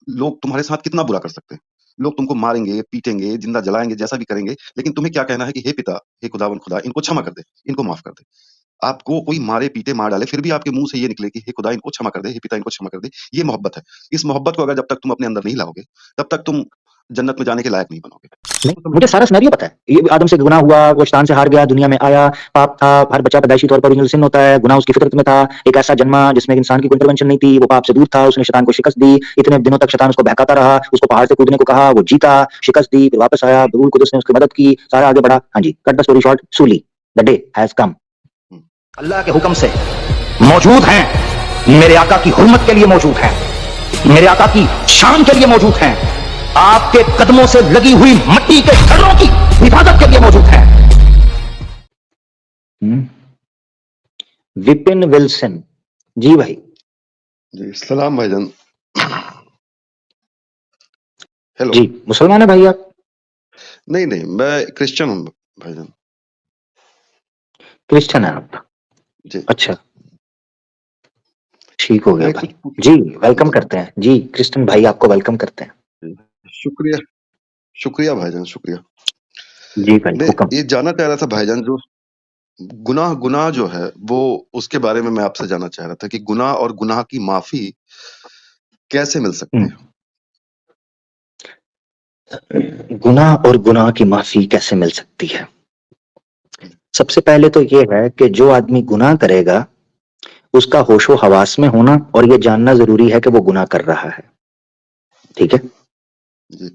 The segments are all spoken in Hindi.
लोग तुम्हारे साथ कितना बुरा कर सकते हैं। लोग तुमको मारेंगे, पीटेंगे, जिंदा जलाएंगे, जैसा भी करेंगे, लेकिन तुम्हें क्या कहना है कि हे पिता, हे खुदावन खुदा, इनको क्षमा कर दे, इनको माफ कर दे। आपको कोई मारे, पीटे, मार डाले, फिर भी आपके मुंह से ये निकले कि हे खुदा इनको क्षमा कर दे, हे पिता इनको क्षमा कर दे। ये मोहब्बत है। इस मोहब्बत को अगर जब तक तुम अपने अंदर नहीं लाओगे, तब तक तुम जन्नत में जाने के लायक नहीं बनोगे। नहीं, मुझे सारा सिनेरियो पता है। ये आदम से गुनाह हुआ, वो शैतान से हार गया, दुनिया में आया, पाप था, हर बच्चा पैदाइशी तौर पर ओरिजिनल सिन होता है, गुनाह उसकी फितरत में था, एक ऐसा जन्मा जिसमें इंसान की कोई इंटरवेंशन नहीं थी, वो पाप से दूर था, उसने शैतान को शिकस्त दी, इतने दिनों तक शैतान उसको बहकाता रहा, उसको पहाड़ से कूदने को कहा, वो जीता, शिकस्त दी, फिर वापस आया, रूह कुदस ने उसकी मदद की, सारा आगे बढ़ा। हाँ जी, कट द स्टोरी शॉर्ट, सूली द डे हैज कम। अल्लाह के हुक्म से मौजूद हैं, मेरे आका की हुर्मत के लिए मौजूद हैं, मेरे आका की शान के लिए मौजूद हैं, आपके कदमों से लगी हुई मट्टी के ढर्रों की हिफाजत के लिए मौजूद है। विपिन विल्सन जी भाई। जी सलाम भाईजान। हेलो जी, मुसलमान है भाई आप? नहीं नहीं, मैं क्रिश्चियन हूँ भाईजान। क्रिश्चियन है आप? जी अच्छा, ठीक हो गया मैं भाई। कुछ जी वेलकम करते हैं जी, क्रिश्चियन भाई आपको वेलकम करते हैं। शुक्रिया, शुक्रिया भाईजान, शुक्रिया। जी भाई मैं हुक्म। ये जानना चाह रहा था भाईजान, जो गुनाह गुनाह जो है वो, उसके बारे में मैं आपसे जानना चाह रहा था कि गुनाह और गुनाह की माफी कैसे मिल सकती है। गुनाह और गुनाह की माफी कैसे मिल सकती है? सबसे पहले तो ये है कि जो आदमी गुनाह करेगा उसका होशो हवास में होना और ये जानना जरूरी है कि वो गुनाह कर रहा है। ठीक है, जी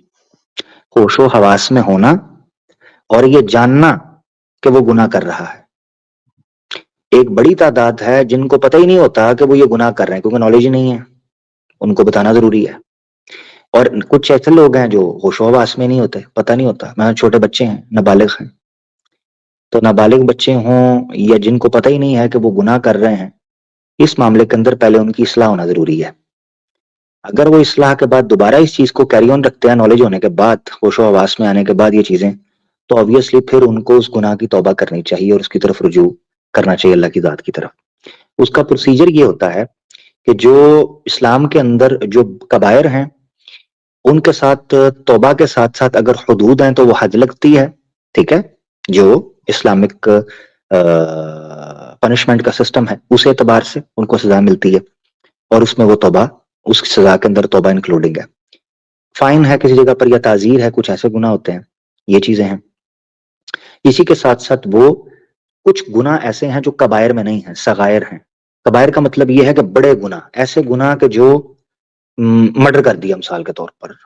होशो हवास में होना और ये जानना कि वो गुनाह कर रहा है। एक बड़ी तादाद है जिनको पता ही नहीं होता कि वो ये गुनाह कर रहे हैं, क्योंकि नॉलेज ही नहीं है, उनको बताना जरूरी है। और कुछ ऐसे लोग हैं जो होशो हवास में नहीं होते, पता नहीं होता, मैं छोटे बच्चे हैं, नाबालिग हैं, तो नाबालिग बच्चे हों या जिनको पता ही नहीं है कि वो गुनाह कर रहे हैं, इस मामले के अंदर पहले उनकी इस्लाह होना जरूरी है। अगर वो इस्लाह के बाद दोबारा इस चीज को कैरी ऑन रखते हैं, नॉलेज होने के बाद, होशो हवास में आने के बाद ये चीजें, तो ऑब्वियसली फिर उनको उस गुनाह की तौबा करनी चाहिए और उसकी तरफ रुजू करना चाहिए, अल्लाह की जात की तरफ। उसका प्रोसीजर ये होता है कि जो इस्लाम के अंदर जो कबायर हैं उनके साथ तौबा के साथ साथ अगर हुदूद हैं तो वो हद लगती है। ठीक है, जो इस्लामिक पनिशमेंट का सिस्टम है उस एतबार से उनको सजा मिलती है और उसमें वो तौबा, उस सजा के अंदर तौबा इंक्लूडिंग है। फाइन है किसी जगह पर या ताजीर है, कुछ ऐसे गुनाह होते हैं, ये चीजें हैं। इसी के साथ साथ वो कुछ गुनाह ऐसे हैं जो कबायर में नहीं है, सगायर हैं। कबायर का मतलब ये है कि बड़े गुनाह, ऐसे गुनाह के जो मर्डर कर दिया मिसाल के तौर पर,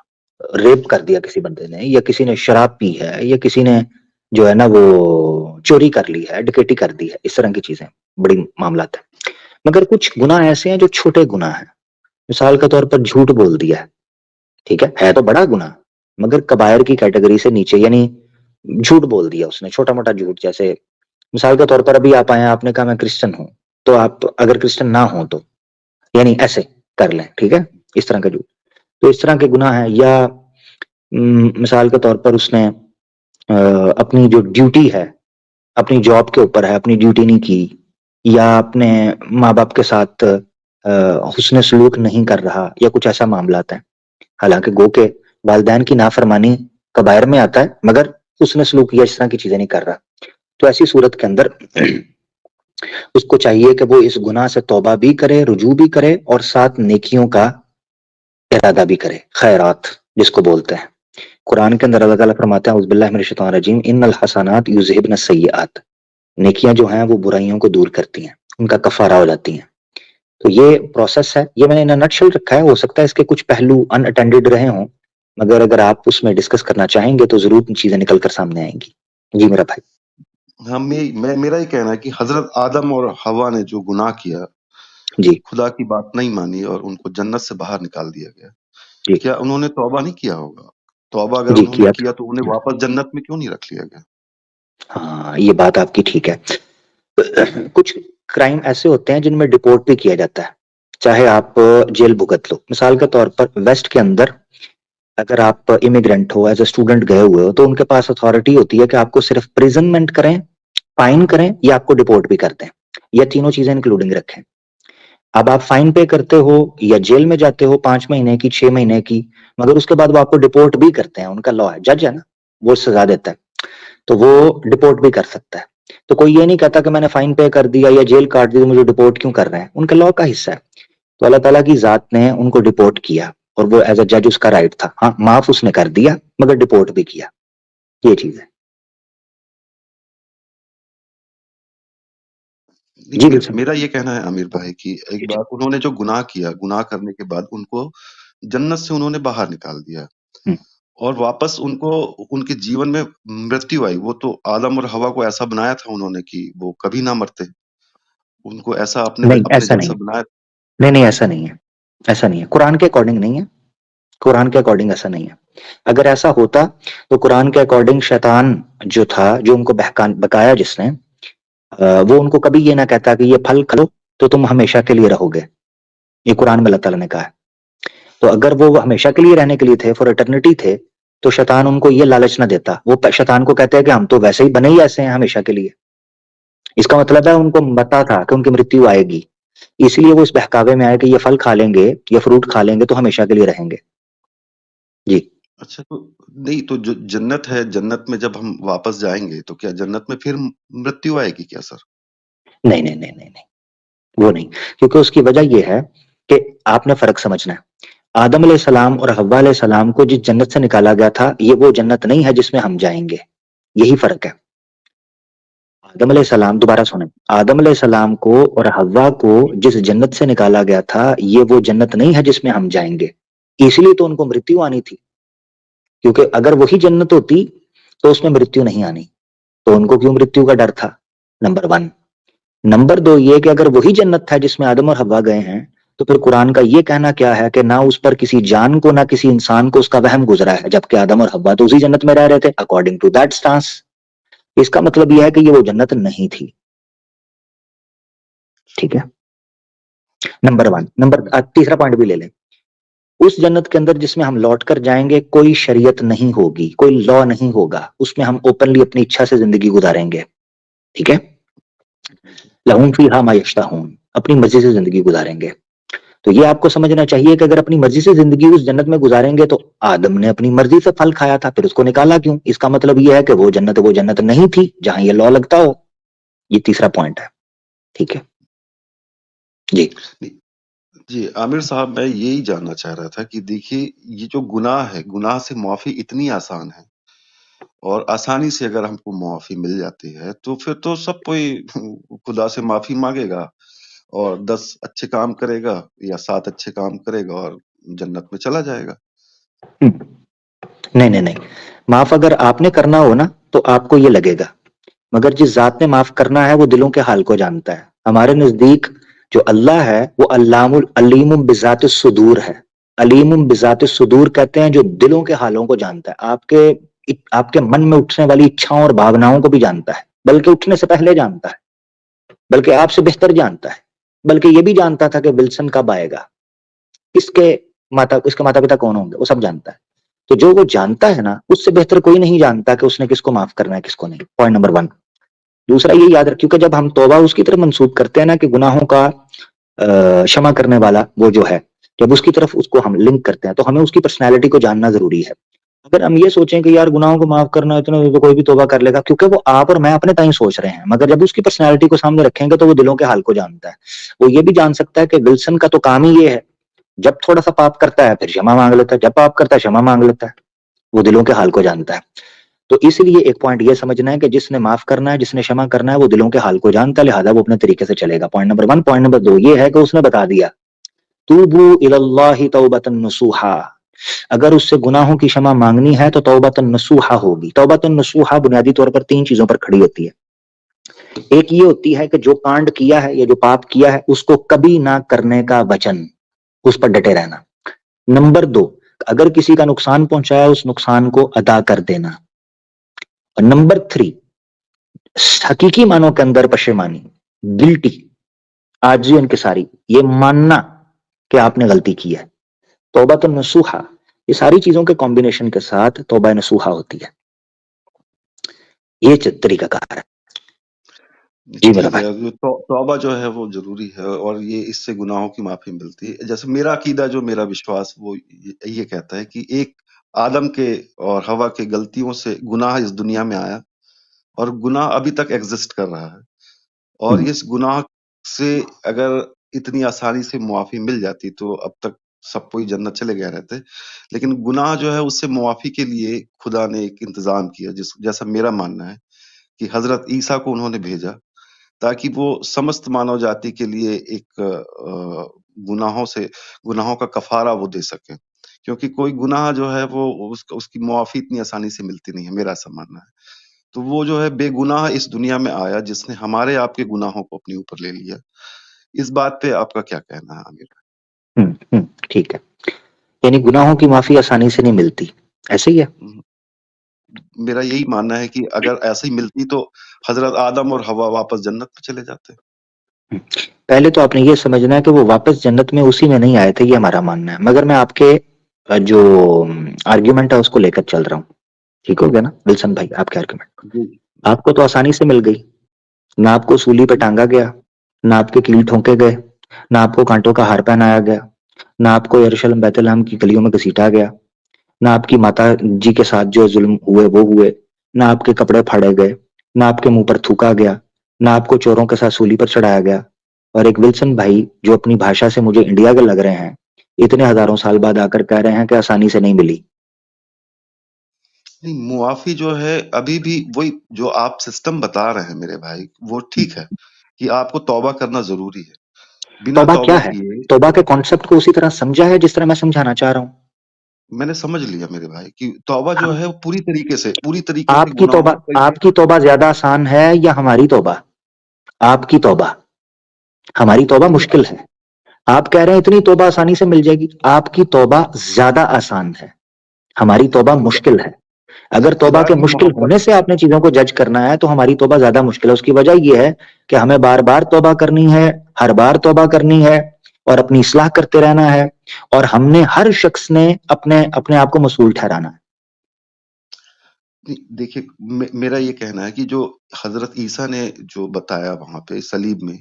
रेप कर दिया किसी बंदे ने, या किसी ने शराब पी है, या किसी ने जो है ना वो चोरी कर ली है, डकैती कर दी है, इस तरह की चीजें बड़ी मामलात है। मगर कुछ गुनाह ऐसे हैं जो छोटे गुनाह हैं, मिसाल के तौर पर झूठ बोल दिया ठीक है तो बड़ा गुनाह, मगर कबायर की कैटेगरी से नीचे, यानी झूठ बोल दिया उसने, छोटा मोटा झूठ, जैसे मिसाल के तौर पर अभी आप आए, आपने कहा मैं क्रिश्चियन हूं, तो आप अगर क्रिश्चियन ना हो तो यानी ऐसे कर लें, ठीक है, इस तरह का झूठ, तो इस तरह के गुनाह है। या मिसाल के तौर पर उसने अपनी जो ड्यूटी है, अपनी जॉब के ऊपर है, अपनी ड्यूटी नहीं की, या अपने माँ बाप के साथ हुस्न सलूक नहीं कर रहा, या कुछ ऐसा मामला है। हालांकि गो के वालिदैन की नाफरमानी कबायर में आता है, मगर हुस्न सलूक या इस तरह की चीजें नहीं कर रहा, तो ऐसी सूरत के अंदर उसको चाहिए कि वो इस गुनाह से तौबा भी करे, रुजू भी करे, और साथ नेकियों का इरादा भी करे, खैरात जिसको बोलते हैं। कुरान के अंदर अल्लाह ताला फरमाते हैं औज़ुबिल्लाहि मिनश शैतानिर रजीम, इन्नल हसनात युज़हिबन सय्यिआत, नेकियां जो हैं वो बुराइयों को दूर करती हैं, उनका कफारा हो जाती हैं। तो ये प्रोसेस है, ये मैंने इन अ नटशेल रखा है, हो सकता है इसके कुछ पहलू अनअटेंडेड रहे हों, मगर अगर आप उसमें डिस्कस करना चाहेंगे तो जरूर चीजें निकल कर सामने आएंगी। जी मेरा भाई। हाँ, मेरा ही कहना है कि हजरत आदम और हवा ने जो गुनाह किया, जी खुदा की बात नहीं मानी और उनको जन्नत से बाहर निकाल दिया गया, जी क्या उन्होंने तौबा नहीं किया होगा? तौबा अगर जी उन्होंने किया किया तो उन्हें था। वापस जन्नत में क्यों नहीं रख लिया गया? हाँ ये बात आपकी ठीक है। कुछ क्राइम ऐसे होते हैं जिनमें डिपोर्ट भी किया जाता है, चाहे आप जेल भुगत लो। मिसाल के तौर पर वेस्ट के अंदर अगर आप इमिग्रेंट हो, एज ए स्टूडेंट गए हुए हो, तो उनके पास अथॉरिटी होती है कि आपको सिर्फ प्रिजनमेंट करें, फाइन करें, या आपको डिपोर्ट भी कर दें, या तीनों चीजें इंक्लूडिंग रखें। अब आप फाइन पे करते हो या जेल में जाते हो 5 महीने की, 6 महीने की, मगर उसके बाद वो आपको डिपोर्ट भी करते हैं, उनका लॉ है, जज है ना, वो सजा देता है, तो वो डिपोर्ट भी कर सकता है। तो कोई ये नहीं कहता कि मैंने फाइन पे कर दिया या जेल काट दी तो मुझे डिपोर्ट क्यों कर रहे हैं, उनके लॉ का हिस्सा है। तो अल्लाह ताला की जात ने उनको डिपोर्ट किया और वो एज अ जज उसका राइट था, हाँ माफ उसने कर दिया मगर डिपोर्ट भी किया, ये चीज है। नहीं, जी बिल्कुल। मेरा ये कहना है आमिर भाई कि एक बार उन्होंने जो गुनाह किया, गुनाह करने के बाद उनको जन्नत से उन्होंने बाहर निकाल दिया हम्म, और वापस उनको उनके जीवन में मृत्यु आई। वो तो आदम और हवा को ऐसा बनाया था उन्होंने कि वो कभी ना मरते। उनको ऐसा अपने नहीं अपने ऐसा नहीं, जैसा बनाया। नहीं नहीं ऐसा नहीं है, ऐसा नहीं है, कुरान के अकॉर्डिंग नहीं है, कुरान के अकॉर्डिंग ऐसा नहीं है। अगर ऐसा होता तो कुरान के अकॉर्डिंग शैतान जो था, जो उनको बकाया जिसने, वो उनको कभी ये ना कहता कि ये फल खा लो तो तुम हमेशा के लिए रहोगे, ये कुरान में अल्लाह ताला ने कहा है। तो अगर वो हमेशा के लिए रहने के लिए थे, फॉर एटर्निटी थे, तो शैतान उनको ये लालच ना देता, वो शैतान को कहते हैं कि हम तो वैसे ही बने ही ऐसे हैं हमेशा के लिए। इसका मतलब है उनको पता था कि उनकी मृत्यु आएगी, इसलिए वो इस बहकावे में आए कि ये फल खा लेंगे, ये फ्रूट खा लेंगे तो हमेशा के लिए रहेंगे। जी। अच्छा, तो नहीं, तो जो जन्नत है, जन्नत में जब हम वापस जाएंगे तो क्या जन्नत में फिर मृत्यु आएगी क्या सर? नहीं नहीं नहीं नहीं नहीं, वो नहीं, क्योंकि उसकी वजह यह है कि आपने फर्क समझना है। आदम सलाम और हव्वा सलाम को जिस जन्नत से निकाला गया था, ये वो जन्नत नहीं है जिसमें हम जाएंगे, यही फर्क है। आदम सलाम, दोबारा सुने, आदम सलाम को और हव्वा को जिस जन्नत से निकाला गया था, ये वो जन्नत नहीं है जिसमें हम जाएंगे, इसलिए तो उनको मृत्यु आनी थी, क्योंकि अगर वही जन्नत होती तो उसमें मृत्यु नहीं आनी, तो उनको क्यों मृत्यु का डर था, नंबर वन। नंबर दो ये कि अगर वही जन्नत था जिसमें आदम और हव्वा गए हैं, तो फिर कुरान का ये कहना क्या है कि ना उस पर किसी जान को, ना किसी इंसान को उसका वहम गुजरा है, जबकि आदम और हव्वा तो उसी जन्नत में रह रहे थे अकॉर्डिंग टू दैट स्टांस। इसका मतलब यह है कि ये वो जन्नत नहीं थी। ठीक है, नंबर वन। तीसरा पॉइंट भी ले लें, उस जन्नत के अंदर जिसमें हम लौट कर जाएंगे कोई शरीयत नहीं होगी, कोई लॉ नहीं होगा, उसमें हम ओपनली अपनी इच्छा से जिंदगी गुजारेंगे। ठीक है, लहूम फीहा मा यश्ताहून, अपनी मर्जी से जिंदगी गुजारेंगे। तो ये आपको समझना चाहिए कि अगर अपनी मर्जी से जिंदगी उस जन्नत में गुजारेंगे तो आदम ने अपनी मर्जी से फल खाया था, फिर उसको निकाला क्यों, इसका मतलब ये है कि वो जन्नत नहीं थी जहां ये लॉ लगता हो। ये तीसरा पॉइंट है। ठीक है जी। नहीं, जी आमिर साहब, मैं यही जानना चाह रहा था कि देखिए, ये जो गुनाह है, गुनाह से माफी इतनी आसान है और आसानी से अगर हमको माफी मिल जाती है तो फिर तो सब कोई खुदा से माफी मांगेगा और 10 अच्छे काम करेगा या 7 अच्छे काम करेगा और जन्नत में चला जाएगा। नहीं नहीं नहीं, माफ अगर आपने करना हो ना तो आपको ये लगेगा, मगर जिस जात ने माफ करना है वो दिलों के हाल को जानता है। हमारे नजदीक जो अल्लाह है वो अल्लामुल अलीमुम बिजात सुदूर है। अलीमुम बिजात सुदूर कहते हैं जो दिलों के हालों को जानता है, आपके मन में उठने वाली इच्छाओं और भावनाओं को भी जानता है, बल्कि उठने से पहले जानता है, बल्कि आपसे बेहतर जानता है, बल्कि ये भी जानता था कि विल्सन कब आएगा, इसके इसके माता पिता कौन होंगे, वो सब जानता है। तो जो वो जानता है ना, उससे बेहतर कोई नहीं जानता कि उसने किसको माफ करना है किसको नहीं। Point number one. दूसरा ये याद रखियो कि जब हम तौबा उसकी तरफ मंसूब करते हैं ना कि गुनाहों का क्षमा करने वाला वो जो है, जब उसकी तरफ उसको हम लिंक करते हैं तो हमें उसकी पर्सनैलिटी को जानना जरूरी है। अगर हम ये सोचें कि यार गुनाहों को माफ करना इतना तो कोई भी तौबा कर लेगा, क्योंकि वो आप और मैं अपने ताई सोच रहे हैं, मगर जब उसकी पर्सनैलिटी को सामने रखेंगे तो वो दिलों के हाल को जानता है। वो ये भी जान सकता है कि विल्सन का तो काम ही ये है, जब थोड़ा सा पाप करता है फिर क्षमा मांग लेता है, जब पाप करता है क्षमा मांग लेता है, वो दिलों के हाल को जानता है। तो इसलिए एक पॉइंट ये समझना है कि जिसने माफ करना है, जिसने क्षमा करना है, वो दिलों के हाल को जानता है, लिहाजा वो अपने तरीके से चलेगा। Point number one. Point number दो ये है कि उसने बता दिया तूबू इलल्लाहि तौबतन नसूहा, अगर उससे गुनाहों की क्षमा मांगनी है तो तौबतन नसूहा होगी। तौबतन नसूहा बुनियादी तौर पर 3 चीजों पर खड़ी होती है। एक ये होती है कि जो कांड किया है या जो पाप किया है उसको कभी ना करने का वचन, उस पर डटे रहना। नंबर दो, अगर किसी का नुकसान पहुंचाया उस नुकसान को अदा कर देना। और नंबर थ्री, हकीकी मानों के अंदर पशेमानी, गिल्टी, आजी इनकिसारी, ये मानना कि आपने गलती की है। तौबा तो नसूहा, ये सारी चीजों के कॉम्बिनेशन के साथ तौबा नसूहा होती है। ये तरीका कार है। जी मेरा ठीक भाई। है, जो तौबा जो है वो ज़रूरी है और ये इससे गुनाहों की माफ़ी मिलती है। जैसे मेरा अकीदा जो मेरा विश्वास वो ये कहता है कि एक आदम के और हवा के गलतियों से गुनाह इस दुनिया में आया और गुनाह अभी तक एग्ज़िस्ट कर रहा है और हम्म, इस गुनाह से अगर इतनी आसानी से मुआफ़ी मिल जाती तो अब तक सब कोई जन्नत चले गए रहते। लेकिन गुनाह जो है उससे मुआफ़ी के लिए खुदा ने एक इंतज़ाम किया जैसा मेरा मानना है कि हज़रत ईसा को उन्होंने भेजा ताकि वो समस्त मानव जाति के लिए एक गुनाहों का कफ़ारा वो दे सकें। क्योंकि कोई गुनाह जो है वो उसकी मुआफ़ी इतनी आसानी से मिलती नहीं है, मेरा ऐसा मानना है। तो वो जो है बेगुनाह इस दुनिया में आया जिसने हमारे आपके गुनाहों को अपने ऊपर ले लिया। इस बात पे आपका क्या कहना है आमिर? ठीक है। यानी गुनाहों की माफी आसानी से नहीं मिलती, ऐसे ही है। हुँ, मेरा यही मानना है कि अगर ऐसे ही मिलती तो हज़रत आदम और हव्वा वापस जन्नत में चले जाते। हम्म, पहले तो आपने ये समझना है कि वो वापस जन्नत में उसी में नहीं आए थे, ये हमारा मानना है। मगर मैं आपके जो आर्ग्यूमेंट है उसको लेकर चल रहा हूँ। ठीक हो गया ना विल्सन भाई, आपके आर्ग्यूमेंट। जी, आपको तो आसानी से मिल गई, ना आपको सूली पे जी। टांगा गया, ना आपके कील ठोंके गए, ना आपको कांटों का हार पहनाया गया, ना आपको यरूशलेम बैतलहम की गलियों में घसीटा गया, ना आपकी माता जी के साथ जो जुल्म हुए वो हुए, ना आपके कपड़े फाड़े गए, ना आपके मुंह पर थूका गया, ना आपको चोरों के साथ सूली पर चढ़ाया गया। और एक विल्सन भाई जो अपनी भाषा से मुझे इंडिया के लग रहे हैं, इतने हजारों साल बाद आकर कह रहे हैं कि आसानी से नहीं मिली। नहीं, मुआफ़ी जो है अभी भी वही जो आप सिस्टम बता रहे हैं मेरे भाई, वो ठीक है कि आपको तौबा करना ज़रूरी है। बिना तौबा क्या तौबा है? किए तौबा के कॉन्सेप्ट को उसी तरह समझा है जिस तरह मैं समझाना चाह रहा हूं। मैंने समझ लिया मेरे भाई कि तौबा जो है वो पूरी तरीके से गुनाहों से आपकी तौबा ज्यादा आसान है या हमारी तौबा? आपकी तौबा। हमारी तौबा नहीं, मुश्किल है। आप कह रहे हैं इतनी तौबा आसानी से मिल जाएगी, आपकी तौबा ज्यादा आसान है, हमारी तौबा खुदा मुश्किल है। अगर तौबा खुदा के की मुश्किल मोहब्बत होने से आपने चीजों को जज करना है तो हमारी तौबा ज्यादा मुश्किल है। उसकी वजह यह है कि हमें बार बार तौबा करनी है, हर बार तौबा करनी है और अपनी इस्लाह करते रहना है। और हमने हर शख्स ने अपने अपने आप को मसूल ठहराना है। नहीं, देखिए मेरा ये कहना है कि जो हज़रत ईसा ने जो बताया वहाँ पे सलीब में,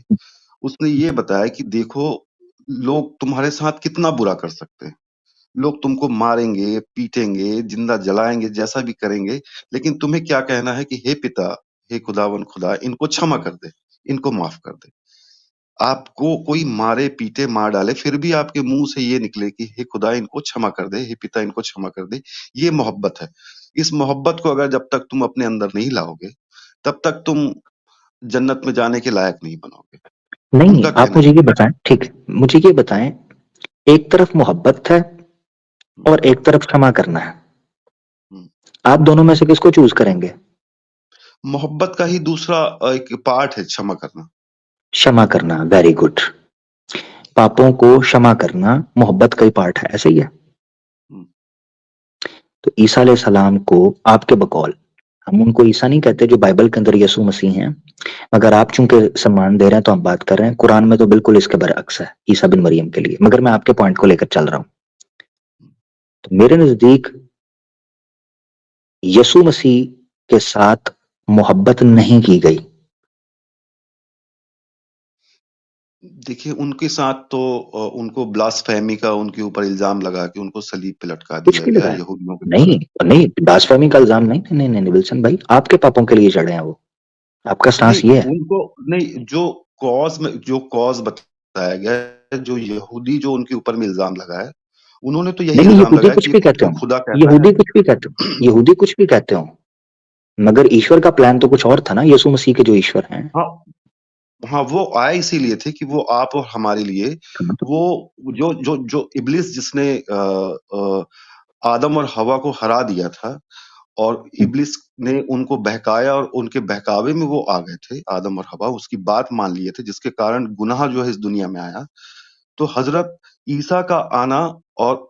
उसने ये बताया कि देखो लोग तुम्हारे साथ कितना बुरा कर सकते हैं। लोग तुमको मारेंगे, पीटेंगे, ज़िंदा जलाएँगे, जैसा भी करेंगे, लेकिन तुम्हें क्या कहना है कि हे पिता, हे खुदावंद खुदा, इनको क्षमा कर दे, इनको माफ़ कर दे। आपको कोई मारे, पीटे, मार डाले, फिर भी आपके मुँह से ये निकले कि हे खुदा इनको क्षमा कर दे, हे पिता इनको क्षमा कर दे, ये मोहब्बत है। इस मोहब्बत को अगर जब तक तुम अपने अंदर नहीं लाओगे, तब तक तुम जन्नत में जाने के लायक नहीं बनोगे। नहीं, उनका आप कहना मुझे ये ये है। बताएं, ठीक है, मुझे ये बताएं, एक तरफ मोहब्बत है हुँ, और एक तरफ क्षमा करना है। हुँ। आप दोनों में से किसको चूज करेंगे? मोहब्बत का ही दूसरा एक पार्ट है क्षमा करना। क्षमा करना, वेरी गुड। पापों को क्षमा करना मोहब्बत का ही पार्ट है, ऐसा ही है। हुँ, तो ईसा अलैहि सलाम को आपके बकौल, हम उनको ईसा नहीं कहते जो बाइबल के अंदर यसु मसीह हैं, मगर आप चूंकि सम्मान दे रहे हैं तो हम बात कर रहे हैं। कुरान में तो बिल्कुल इसके बरअक्स है ईसा बिन मरियम के लिए, मगर मैं आपके पॉइंट को लेकर चल रहा हूं। हुँ। तो मेरे नजदीक यसु मसीह के साथ मोहब्बत नहीं की गई। देखिए, उनके साथ तो उनको ब्लास्फेमी का उनके ऊपर इल्ज़ाम लगा के उनको सलीब पे लटका कुछ दिया भी गया लगाया, यहूदियों के द्वारा। नहीं नहीं, ब्लास्फेमी का इल्जाम नहीं, नहीं नहीं नहीं विल्सन भाई, आपके पापों के लिए चढ़े हैं वो। आपका नहीं, स्टांस ये है। उनको नहीं जो कॉज़ बताया गया है, जो यहूदी जो उनके ऊपर में इल्ज़ाम लगाया है, उन्होंने तो यही नहीं नहीं, इल्ज़ाम यहूदी लगाया कुछ कि ये भी कहते खुद हो, खुदा कहता है। यहूदी कुछ भी कहते हो, मगर ईश्वर का प्लान तो कुछ और था ना, यीशु मसीह के जो ईश्वर हैं। हाँ, हाँ, वो आए इसीलिए थे कि वो आप और हमारे लिए वो जो जो जो इब्लीस जिसने आदम और हवा को हरा दिया था और इब्लीस ने उनको बहकाया और उनके बहकावे में वो आ गए थे, आदम और हवा उसकी बात मान लिए थे जिसके कारण गुनाह जो है इस दुनिया में आया। तो हज़रत ईसा का आना और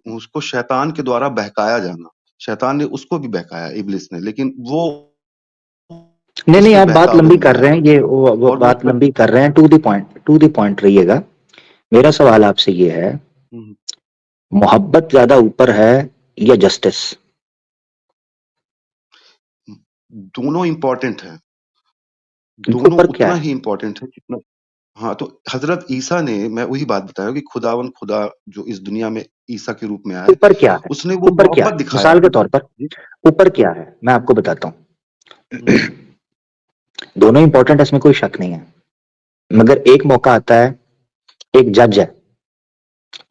उसको शैतान के द्वारा बहकाया जाना, शैतान ने उसको भी बहकाया इब्लीस ने, लेकिन वो नहीं नहीं, उसके आप बात बहकावे लंबी में कर आया रहे हैं, ये वो और वो बात लंबी कर रहे हैं। टू द पॉइंट रहिएगा। मेरा सवाल आपसे ये है, हुँ, मोहब्बत ज्यादा ऊपर है या जस्टिस? दोनों इम्पोर्टेंट हैं। इनके दोनों ऊपर क्या उतना है? ही इम्पोर्टेंट है जितना। हाँ, तो हज़रत ईसा ने, मैं वही बात बता रहा हूँ कि खुदावंद खुदा जो इस दुनिया में ईसा के रूप में आया है, ऊपर क्या है? उसने वो ऊपर क्या मोहब्बत है? दिखाया मिसाल के है। तौर पर जी। ऊपर क्या है, मैं आपको बताता हुँ, हूँ। दोनों इंपॉर्टेंट है, इसमें कोई शक नहीं है। मगर एक मौका आता है, एक जज है,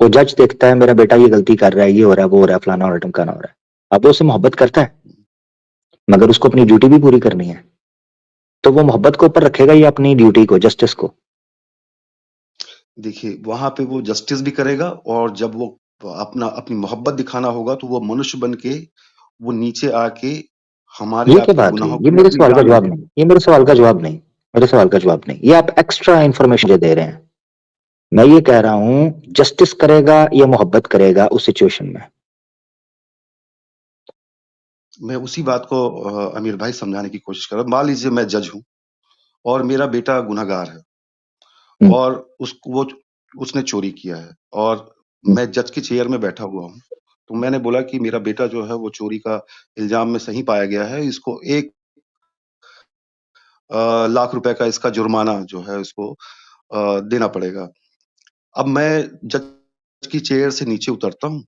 वो जज देखता है मेरा बेटा ये गलती कर रहा है, ये हो रहा है, वो हो रहा है, फलाना हो रहा है, ढमकाना हो रहा है। अब वो उससे मोहब्बत करता है, मगर उसको अपनी ड्यूटी भी पूरी करनी है, तो वो मोहब्बत को ऊपर रखेगा या अपनी ड्यूटी को, जस्टिस को? देखिए वहाँ पे वो जस्टिस भी करेगा, और जब वो अपनी मोहब्बत दिखाना होगा तो वो मनुष्य बन के वो नीचे आके हमारे ये क्या आपके बात हुई? गुनाहों ये के लिए मेरे अपनी सवाल का जान दे जवाब देगा। नहीं, ये मेरे सवाल का जवाब नहीं, मेरे सवाल का जवाब नहीं, ये आप एक्स्ट्रा इंफॉर्मेशन दे रहे हैं। मैं ये कह रहा हूं, जस्टिस करेगा या मोहब्बत करेगा उस सिचुएशन में? मैं उसी बात को अमीर भाई समझाने की कोशिश कर रहा हूँ। मान लीजिए मैं जज हूँ और मेरा बेटा गुनहगार है, हम्म, और उसने चोरी किया है, और हम्म, मैं जज की चेयर में बैठा हुआ हूँ। तो मैंने बोला कि मेरा बेटा जो है वो चोरी का इल्ज़ाम में सही पाया गया है, इसको 1 लाख रुपए का इसका जुर्माना जो है इसको देना पड़ेगा। अब मैं जज की चेयर से नीचे उतरता हूँ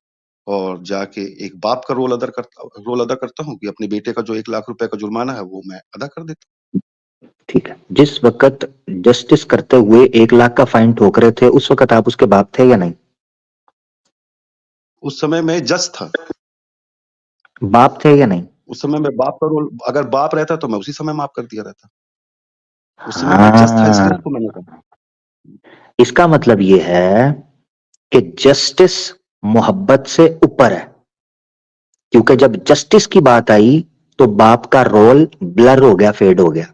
और जाके एक बाप का रोल अदा करता हूँ कि अपने बेटे का जो 1 लाख रुपए का जुर्माना है वो मैं अदा कर देता हूँ। ठीक है। जिस वक्त जस्टिस करते हुए 1 लाख का फाइन ठोक रहे थे, उस वक्त आप उसके बाप थे या नहीं? उस समय मैं जज था। बाप थे या नहीं? उस समय मैं बाप का रोल, अगर बाप रहता तो मैं उसी समय माफ़ कर दिया रहता। उस समय मैं जज था, इसलिए हाँ, उसको मैंने कहा। इसका मतलब ये है कि जस्टिस मोहब्बत से ऊपर है, क्योंकि जब जस्टिस की बात आई तो बाप का रोल ब्लर हो गया, फेड हो गया।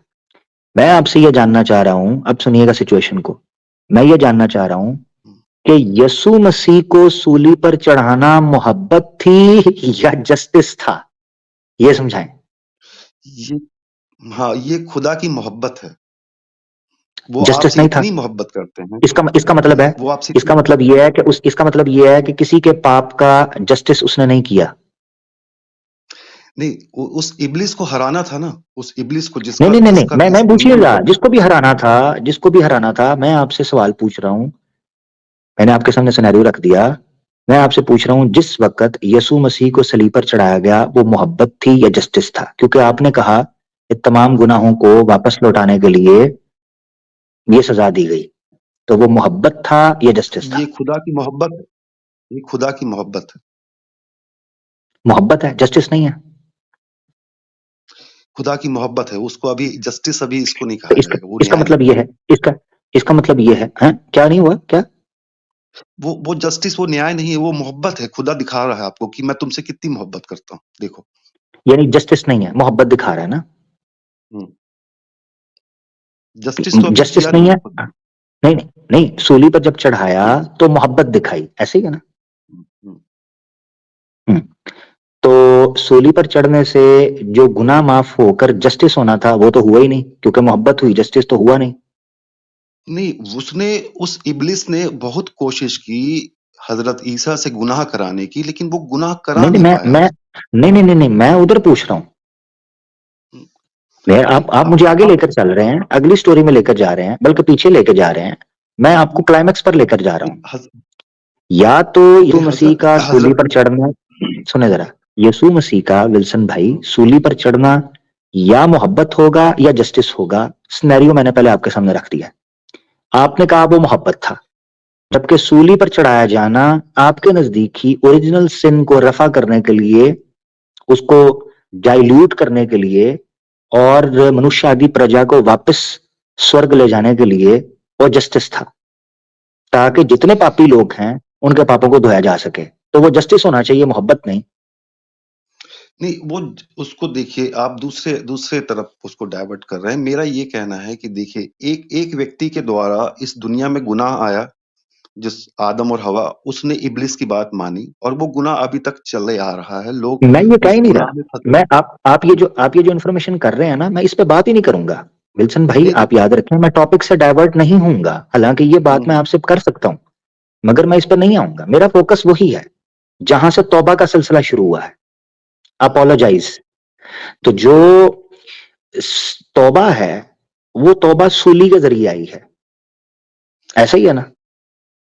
मैं आपसे यह जानना चाह रहा हूं, अब सुनिएगा सिचुएशन को। मैं ये जानना चाह रहा हूं हुँ, कि यीशु मसीह को सूली पर चढ़ाना मोहब्बत थी या जस्टिस था? ये समझाएं। ये हाँ, ये खुदा की मोहब्बत है। वो जस्टिस आपसे नहीं था? इतनी मोहब्बत करते हैं। इसका इसका मतलब है, वो आपसे इसका इतनी मतलब यह है कि उस इसका मतलब यह है कि किसी के पाप का जस्टिस उसने नहीं किया। नहीं, उस इब्लिस को हराना था ना, उस इब्लिस को नहीं जिसका नहीं नहीं नहीं, जिसका मैं इस दुनिया में पूछिएगा, सब। जिसको भी हराना था, जिसको भी हराना था, मैं आपसे सवाल पूछ रहा हूं। मैंने आपके सामने सिनेरियो रख दिया। मैं आपसे पूछ रहा हूं, जिस वक्त यीशु मसीह को सलीब पर चढ़ाया गया, वो मोहब्बत थी या जस्टिस था? क्योंकि आपने कहा कि तमाम गुनाहों को वापस लौटाने के लिए ये सजा दी गई, तो वो मोहब्बत था या जस्टिस ये था? खुदा की मोहब्बत है, ये खुदा की मोहब्बत है। मोहब्बत है, जस्टिस नहीं है। खुदा की मोहब्बत है, उसको अभी जस्टिस अभी इसको नहीं तो कहा इसका जाएगा, वो इसका न्याय मतलब नहीं ये है। है, इसका इसका मतलब ये है, हैं? क्या नहीं हुआ क्या? वो जस्टिस, वो न्याय नहीं है, वो मोहब्बत है। खुदा दिखा रहा है आपको कि मैं तुमसे कितनी मोहब्बत करता हूँ, देखो। यानी जस्टिस नहीं है, मोहब्बत दिखा रहा है ना? हुँ, जस्टिस तो अभी जस्टिस किया नहीं नहीं है? है खुदा ने। नहीं नहीं नहीं, सूली पर जब चढ़ाया तो मोहब्बत दिखाई, ऐसे ही है ना? हुँ, हुँ। हम्म, तो सूली पर चढ़ने से जो गुनाह माफ होकर जस्टिस होना था, वो तो हुआ ही नहीं, क्योंकि मोहब्बत हुई, जस्टिस तो हुआ नहीं। नहीं, उसने, उस इब्लिस ने बहुत कोशिश की हज़रत ईसा से गुनाह कराने की, लेकिन वो गुनाह करा नहीं नहीं, नहीं मैं पाया। मैं नहीं नहीं नहीं नहीं, मैं उधर पूछ रहा हूँ। हुँ, मैं नहीं, आप मुझे आगे लेकर चल रहे हैं, अगली स्टोरी में लेकर जा रहे हैं, बल्कि पीछे लेकर जा रहे हैं। मैं आपको क्लाइमैक्स पर लेकर जा रहा नहीं, हूँ। या तो यीशु नहीं, मसीह हज़रत का सूली हज़रत पर चढ़ना, सुने जरा, यीशु मसीह का, विल्सन भाई, हुँ, सूली पर चढ़ना या मोहब्बत होगा या जस्टिस होगा? सिनेरियो मैंने पहले आपके सामने रख दिया। आपने कहा वो मोहब्बत था, जबकि सूली पर चढ़ाया जाना आपके नजदीक ही ओरिजिनल सिन को रफा करने के लिए, उसको डाइल्यूट करने के लिए, और मनुष्य आदि प्रजा को वापस स्वर्ग ले जाने के लिए वो जस्टिस था, ताकि जितने पापी लोग हैं उनके पापों को धोया जा सके। तो वो जस्टिस होना चाहिए, मोहब्बत नहीं। नहीं, वो उसको देखिए, आप दूसरे दूसरे तरफ उसको डाइवर्ट कर रहे हैं। मेरा ये कहना है कि देखिए, एक एक व्यक्ति के द्वारा इस दुनिया में गुनाह आया, जिस आदम और हवा, उसने इब्लिस की बात मानी, और वो गुनाह अभी तक चले आ रहा है। लोग मैं ये कह उस ही नहीं गुनाह रहा। में फंसे मैं हैं। आप ये जो इन्फॉर्मेशन कर रहे हैं ना, मैं इस पे बात ही नहीं करूंगा। विल्सन भाई, नहीं, नहीं। आप याद रखें, मैं टॉपिक से डाइवर्ट नहीं होऊंगा। हालांकि ये हुँ, बात मैं हुँ, आपसे कर सकता हूं, मगर मैं इस पर नहीं आऊंगा। मेरा फोकस वही है जहां से तौबा का सिलसिला शुरू हुआ है, हुँ, अपोलोजाइज। तो हुँ, जो तौबा है, वो तौबा सूली के जरिए आई है, ऐसा ही है ना?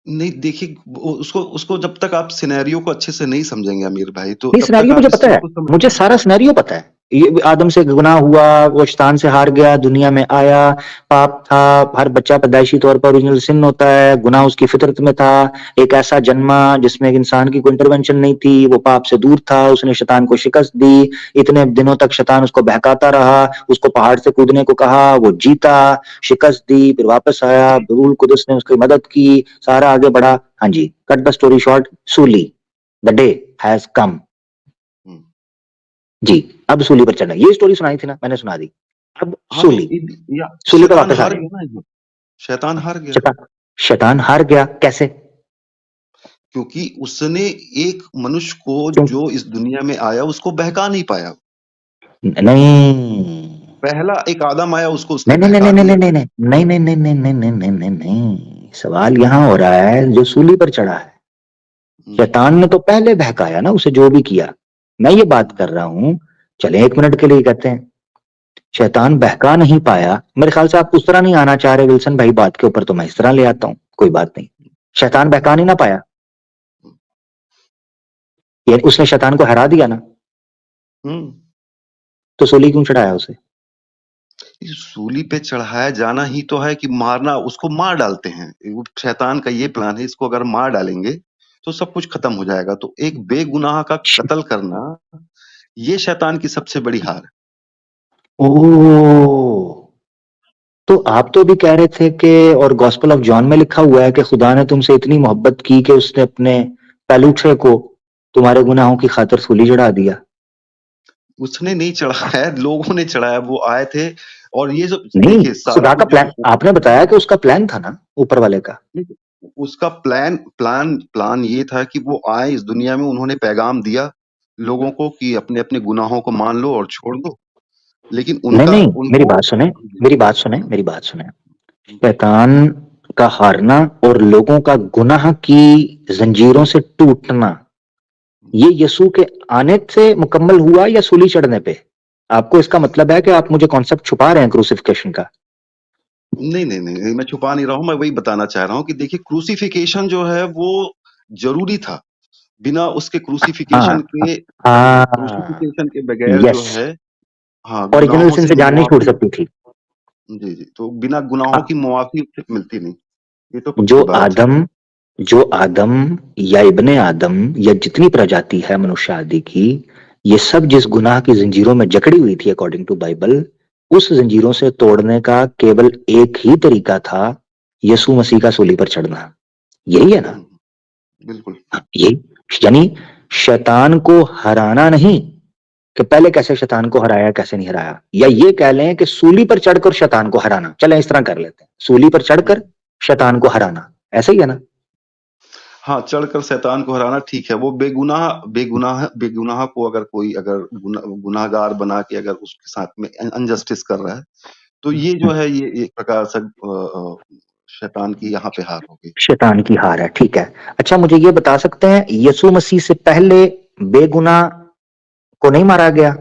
नहीं देखिए, उसको उसको जब तक आप सिनेरियो को अच्छे से नहीं समझेंगे अमीर भाई, तो नहीं, तब तक सिनेरियो आप मुझे इस पता चीज है, को समझ मुझे नहीं सारा पाएंगे। सिनेरियो पता है। ये आदम से गुनाह हुआ, वो शैतान से हार गया, दुनिया में आया, पाप था। हर बच्चा पैदाइशी तौर पर ओरिजिनल सिन होता है, गुनाह उसकी फितरत में था। एक ऐसा जन्मा जिसमें एक इंसान की कोई इंटरवेंशन नहीं थी, वो पाप से दूर था, उसने शैतान को शिकस्त दी। इतने दिनों तक शैतान उसको बहकाता रहा, उसको पहाड़ से कूदने को कहा, वो जीता, शिकस्त दी, फिर वापस आया, रूल कुदस ने उसकी मदद की, सारा आगे बढ़ा। हाँ जी, कट द स्टोरी शॉर्ट, सूली, द डे हैज कम। हम्म। जी, अब सूली पर चढ़ना, ये स्टोरी सुनाई थी ना, मैंने सुना दी। अब हाँ तो सूली, या सूली पे शैतान वापस आ हार रहे हैं। गया ना इसमें, शैतान हार गया। शैतान, शैतान हार गया कैसे? क्योंकि उसने एक मनुष्य को क्यों? जो इस दुनिया में आया उसको बहका नहीं पाया। नहीं, पहला एक आदम आया, उसको उसने नहीं, नहीं, बहका नहीं, नहीं, दिया। नहीं, नहीं, नहीं, नहीं, नहीं, नहीं, नहीं, नहीं, नहीं, नहीं। सवाल यहां हो रहा है जो सूली पर चढ़ा है, हम्म, शैतान ने तो पहले बहकाया ना उसे, जो भी किया। मैं ये बात कर रहा हूं, चले एक मिनट के लिए कहते हैं, शैतान बहका नहीं पाया। मेरे ख्याल से आप उस तरह नहीं आना चाह रहे विल्सन भाई बात के ऊपर, तो मैं इस तरह ले आता हूँ, कोई बात नहीं। शैतान बहका नहीं ना पाया, यानी उसने शैतान को हरा दिया ना, हम्म। तो सूली क्यों चढ़ाया उसे? इस सूली पे चढ़ाया जाना ही तो है कि मारना, उसको मार डालते हैं। वो शैतान का ये प्लान है, इसको अगर मार डालेंगे तो सब कुछ खत्म हो जाएगा। तो एक बेगुनाह का कत्ल करना, ये शैतान की सबसे बड़ी हार है। ओ, तो आप तो अभी कह रहे थे कि, और गॉस्पेल ऑफ जॉन में लिखा हुआ है कि खुदा ने तुमसे इतनी मोहब्बत की कि उसने अपने पहलूठे को तुम्हारे गुनाहों की खातिर सूली चढ़ा दिया। उसने नहीं चढ़ाया, लोगों ने चढ़ाया। वो आए थे, और ये जो नहीं, देखिए सारा खुदा का कुछ प्लान, जो आपने बताया कि उसका प्लान था ना ऊपर वाले का। उसका प्लान प्लान प्लान ये था कि वो आए इस दुनिया में, उन्होंने पैगाम दिया लोगों को कि अपने अपने गुनाहों को मान लो और छोड़ दो। लेकिन नहीं, उनका नहीं, मेरी उनको बात सुने, मेरी बात सुने, मेरी बात सुने। जी। शैतान का हारना और लोगों का गुनाह की जंजीरों से टूटना, ये यीशु के आने से मुकम्मल हुआ या सूली चढ़ने पे? आपको इसका मतलब है कि आप मुझे कॉन्सेप्ट छुपा रहे हैं क्रूसिफिकेशन का? नहीं, नहीं, नहीं, नहीं, मैं छुपा नहीं रहा हूँ, मैं वही बताना चाह रहा हूँ कि देखिए क्रूसिफिकेशन जो है वो ज़रूरी था। बिना उसके हाँ, हाँ, क्रूसिफिकेशन के बगैर जो यस, है, हाँ, ओरिजिनल गुनाहों सिन से से जान नहीं छूट मुआफ़ी। सकती थी। जी, जी, तो बिना गुनाहों हाँ, की मुआफ़ी मिलती नहीं। ये तो जो पक्की बात है। आदम, जो आदम या इब्ने आदम या जितनी प्रजाति है मनुष्य आदि की, ये सब जिस गुनाह की जंजीरों में जकड़ी हुई थी अकॉर्डिंग टू बाइबल, उस जंजीरों से तोड़ने का केवल एक ही तरीका था, यीशु मसीह का सूली पर चढ़ना। यही है ना? हुँ, बिल्कुल। ये, यानी शैतान को हराना नहीं, कि पहले कैसे शैतान को हराया कैसे नहीं हराया, या ये कह लें कि सूली पर चढ़कर शैतान को हराना, चले इस तरह कर लेते हैं, सूली पर हुँ। चढ़कर शैतान को हराना, ऐसा ही है ना? हाँ, चढ़कर शैतान को हराना ठीक है। वो बेगुनाह को अगर कोई अगर गुनहगार बना के अगर उसके साथ में अनजस्टिस कर रहा है, तो ये जो है ये एक प्रकार से शैतान की यहाँ पे हार हो गई। शैतान की हार है, ठीक है। अच्छा, मुझे ये बता सकते हैं यीशु मसीह से पहले बेगुनाह को नहीं मारा गया?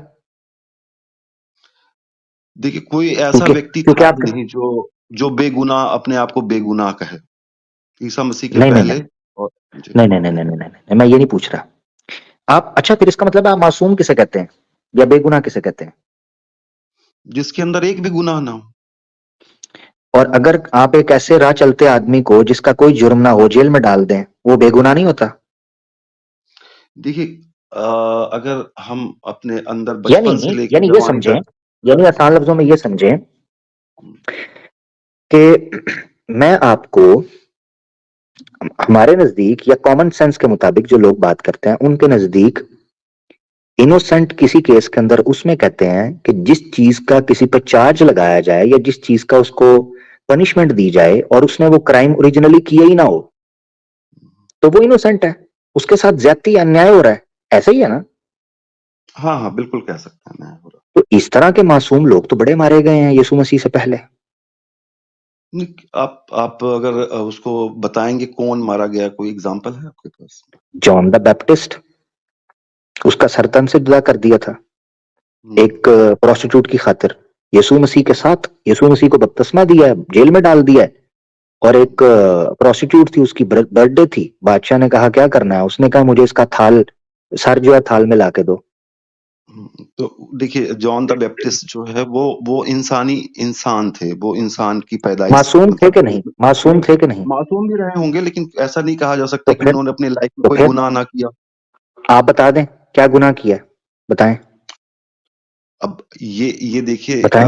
देखिए, कोई ऐसा क्योंकि व्यक्ति क्योंकि था आप, ही नहीं जो जो बेगुनाह अपने आप को बेगुनाह कहे। ईसा मसीह के नहीं, नहीं, पहले नहीं, और जी, नहीं, नहीं, नहीं, नहीं, नहीं, नहीं, नहीं, मैं ये नहीं पूछ रहा। आप, अच्छा, फिर इसका मतलब आप मासूम किसे कहते हैं या बेगुनाह किसे कहते हैं? जिसके अंदर एक भी गुनाह ना हो। और अगर आप एक ऐसे राह चलते आदमी को जिसका कोई जुर्म ना हो जेल में डाल दें, वो बेगुनाह नहीं होता? देखिए, अगर हम अपने अंदर यानी, बचपन से लेके यानी ये जवानी समझें, तक। यानी आसान लफ्जों में ये समझें हुँ, कि मैं आपको, हमारे नजदीक या कॉमन सेंस के मुताबिक जो लोग बात करते हैं उनके नजदीक, इनोसेंट किसी केस के अंदर उसमें कहते हैं कि जिस चीज का किसी पर चार्ज लगाया जाए या जिस चीज का उसको पनिशमेंट दी जाए और उसने वो क्राइम ओरिजिनली किया ही ना हो, तो वो इनोसेंट है, उसके साथ ज्यादती या अन्याय हो रहा है, ऐसा ही है ना? हाँ, हाँ, बिल्कुल कह सकते हैं न्याय हो रहा। तो इस तरह के मासूम लोग तो बड़े मारे गए हैं यीशु मसीह से पहले। नहीं, आप अगर उसको बताएँगे कौन मारा गया, कोई एग्ज़ाम्पल है आपके पास? जॉन द बैप्टिस्ट, उसका सर तन से जुदा कर दिया था हुँ, एक प्रोस्टिट्यूट की खातिर। यीशु मसीह के साथ, यीशु मसीह को बपतिस्मा दिया है, जेल में डाल दिया है। और एक प्रोस्टिट्यूट थी, उसकी बर्थडे थी, बादशाह ने कहा क्या करना है, उसने कहा मुझे इसका थाल, सर जो है थाल में लाके दो। तो देखिए जॉन द बैप्टिस्ट जो है वो इंसानी इंसान थे, वो इंसान की पैदाइश मासूम थे मतलब कि नहीं, मासूम थे कि नहीं? मासूम भी रहे होंगे, लेकिन ऐसा नहीं कहा जा तो सकता कि फिर उन्होंने अपनी लाइफ में तो कोई फिर गुनाह ना किया। आप बता दें क्या गुनाह किया है, बताएं। अब ये देखिए बताएं।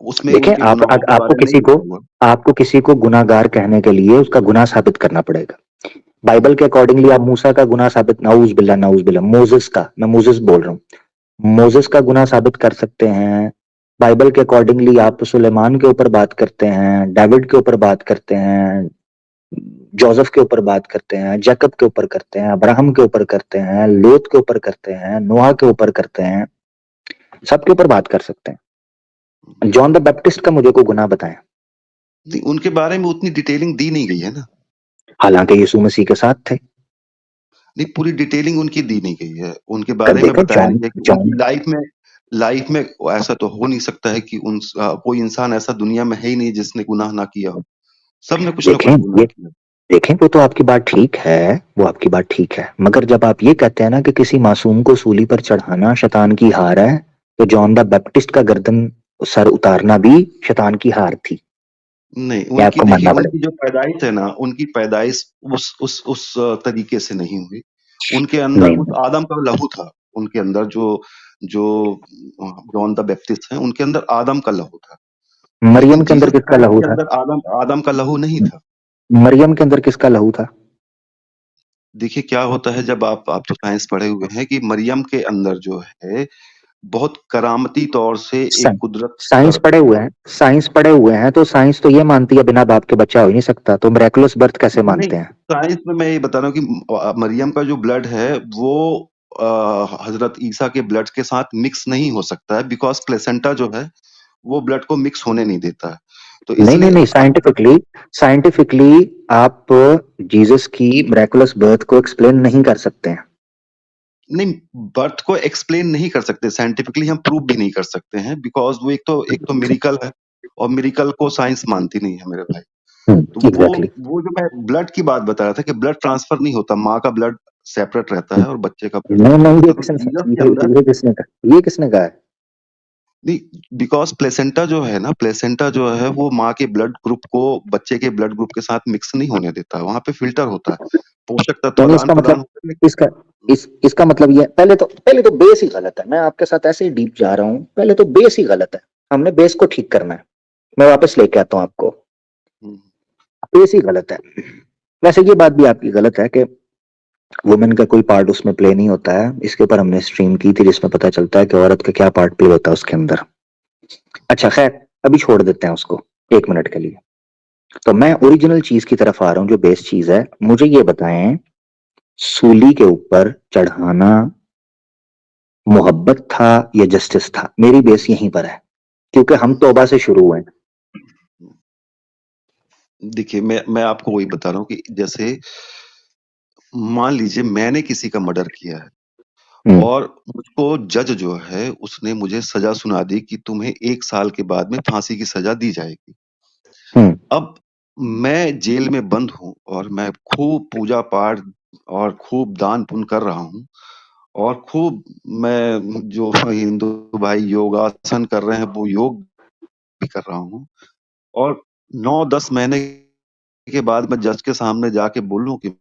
उसमें देखें उनके आप गुनाहों के आपको बारे में नहीं किसी को, लिखा हुआ। आपको किसी को गुनाहगार कहने के लिए उसका गुनाह साबित करना पड़ेगा। बाइबल के अकॉर्डिंगली आप मूसा का गुनाह साबित, नाउज बिल्ला नाउज बिल्ला, मोसेस का, मैं मोसेस बोल रहा हूँ, मोसेस का गुनाह साबित कर सकते हैं। बाइबल के अकॉर्डिंगली आप सुलेमान के ऊपर बात करते हैं, डेविड के ऊपर बात करते हैं, जोसेफ के ऊपर बात करते हैं, जैकब के ऊपर करते हैं, अब्राहम के ऊपर करते हैं, लोत के ऊपर करते हैं, नोहा के ऊपर करते हैं, सबके ऊपर बात कर सकते हैं। जॉन द बैप्टिस्ट का मुझे को गुनाह बताएं। नहीं, उनके बारे में उतनी डिटेलिंग दी नहीं गई है ना। हालांकि यीशु मसीह के साथ थे। नहीं, पूरी डिटेलिंग उनकी दी नहीं गई है, उनके कर बारे में देखा बताया जॉन, नहीं है कि जॉन उनकी लाइफ में ऐसा तो हो नहीं सकता है कि कोई इंसान ऐसा दुनिया में है ही नहीं जिसने गुनाह ना किया हो। सब ने कुछ ना देखें कुछ गुनाह ये, किया। देखें वो तो आपकी बात ठीक है, वो आपकी बात ठीक है, मगर जब आप ये कहते हैं ना कि किसी मासूम को सूली पर चढ़ाना शैतान की हार है, तो जॉन द बैप्टिस्ट का गर्दन, सर उतारना भी शैतान की हार थी। नहीं, ये उनकी आपको देखिए मानना उनकी पड़ेगा। जो पैदाइश है ना, उनकी पैदाइश उस तरीके से नहीं हुई। उनके अंदर नहीं उस आदम का लहू था। उनके अंदर जो जो जॉन द बैप्टिस्ट हैं, उनके अंदर आदम का लहू था। लेकिन मरियम के अंदर जीसस किसका क्राइस्ट लहू के था? अंदर आदम आदम का लहू नहीं था। मरियम के अंदर किसका लहू था? देखिए क्या होता है जब आप तो साइंस पढ़े हुए हैं कि मरियम के अंदर जो है बहुत करामती तौर से एक कुदरत साइंस पढ़े हुए हैं, साइंस पढ़े हुए हैं, तो साइंस तो ये मानती है बिना बाप के बच्चा हो ही नहीं सकता, तो मिरेकुलस बर्थ कैसे नहीं, मानते हैं? साइंस में मैं ये बता रहा हूँ कि मरियम का जो ब्लड है वो हजरत ईसा के ब्लड के साथ मिक्स नहीं हो सकता है, बिकॉज प्लेसेंटा जो है वो ब्लड को मिक्स होने नहीं देता है। तो नहीं नहीं इसलिए नहीं, साइंटिफिकली, साइंटिफिकली आप जीसस की मिरेकुलस बर्थ को एक्सप्लेन नहीं कर सकते हैं। नहीं, बर्थ को एक्सप्लेन नहीं कर सकते, साइंटिफिकली हम प्रूव भी नहीं कर सकते हैं, बिकॉज वो एक तो मिरिकल है, और मिरिकल को साइंस मानती नहीं है मेरे भाई। तो वो एग्जैक्टली। वो जो मैं ब्लड की बात बता रहा था कि ब्लड ट्रांसफर नहीं होता, माँ का ब्लड सेपरेट रहता है और बच्चे का ब्लड नहीं सेपरेट नहीं, रहता ये है। तो किसने, जीसस के अंदर ये किसने कहा, ये किसने कहा है? नहीं, बिकॉज प्लेसेंटा जो है ना, प्लेसेंटा जो है वो माँ के ब्लड ग्रुप को बच्चे के ब्लड ग्रुप के साथ मिक्स नहीं होने देता है, वहां पे फिल्टर होता है, पोषक तत्व यानी आदान इसका प्रदान मतलब, होता है। इसका इसका मतलब ये, पहले तो बेस ही गलत है, मैं आपके साथ ऐसे ही डीप जा रहा हूँ, पहले तो बेस ही गलत है, हमने बेस को ठीक करना है। मैं वापस लेके आता हूँ आपको, लेकिन बेस ही गलत है। वैसे ये बात भी आपकी गलत है कि वुमेन का कोई पार्ट उसमें प्ले नहीं होता है, इसके ऊपर हमने स्ट्रीम की थी जिसमें पता चलता है कि औरत का क्या पार्ट प्ले होता है उसके अंदर। अच्छा खैर, अभी छोड़ देते हैं उसको एक मिनट के लिए। तो मैं ओरिजिनल चीज की तरफ आ रहा हूँ, जो बेस चीज है। मुझे ये बताएं, सूली के ऊपर चढ़ाना मोहब्बत था या जस्टिस था? मेरी बेस यहीं पर है, क्योंकि हम तौबा से शुरू हुए। देखिए मैं आपको वही बता रहा हूँ कि जैसे मान लीजिए मैंने किसी का मर्डर किया है, हम्म। और मुझको जज जो है उसने मुझे सजा सुना दी कि तुम्हें 1 साल के बाद में फांसी की सजा दी जाएगी। हम्म। अब मैं जेल में बंद हूँ और मैं खूब पूजा पाठ और खूब दान पुण्य कर रहा हूँ, और खूब मैं जो हिंदू भाई योगासन कर रहे हैं वो योग भी कर रहा हूँ, और 9-10 महीने के बाद मैं जज के सामने जाके बोलूं कि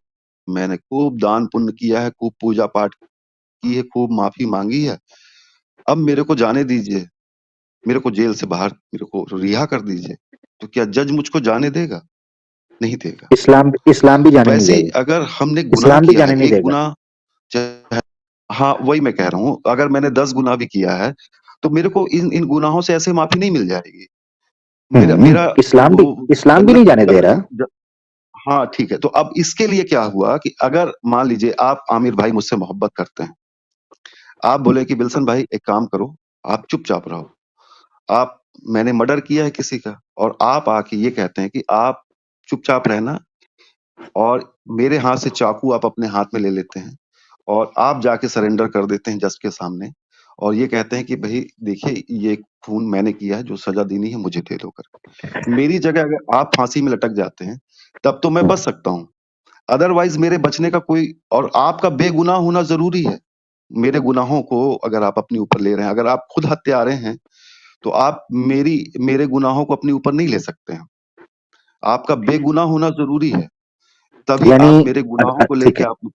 मैंने खूब दान पुण्य किया है, खूब पूजा पाठ की है, खूब माफी मांगी है, अब मेरे को जाने दीजिए, मेरे को जेल से बाहर मेरे को रिहा कर दीजिए, तो क्या जज मुझको जाने देगा? नहीं देगा। इस्लाम, इस्लाम भी जाने नहीं वैसे ही देगा। अगर हमने गुनाह इस्लाम भी किया है, जाने नहीं एक देगा। गुनाह चाहे, हाँ वही मैं कह रहा हूँ, अगर मैंने 10 गुनाह भी किया है तो मेरे को इन इन गुनाहों से ऐसे माफी नहीं मिल जाएगी। मेरा मेरा इस्लाम भी, वो इस्लाम भी जन्नत नहीं जाने दे जन्नत रहा। हाँ ठीक है, तो अब इसके लिए क्या हुआ कि अगर मान लीजिए आप आमिर भाई मुझसे मोहब्बत करते हैं, आप बोले कि बिल्सन भाई एक काम करो, आप चुपचाप रहो, आप मैंने मर्डर किया है किसी का, और आप आके ये कहते हैं कि आप चुपचाप रहना, और मेरे हाथ से चाकू आप अपने हाथ में ले लेते हैं और आप जाके सरेंडर कर देते हैं जज के सामने, और ये कहते हैं कि भई देखिए ये खून मैंने किया है, जो सज़ा देनी है मुझे दे दो करके। मेरी जगह अगर आप फांसी में लटक जाते हैं, तब तो मैं बच सकता हूँ। अदरवाइज़ मेरे बचने का कोई और आपका बेगुनाह होना ज़रूरी है। मेरे गुनाहों को अगर आप अपने ऊपर ले रहे हैं, अगर आप खुद हत्यारे हैं, तो आप मेरे गुनाहों को अपने ऊपर नहीं ले सकते हैं। आपका बेगुनाह होना ज़रूरी है, तभी यानी आप मेरे गुनाहों को ठीक लेके है। आप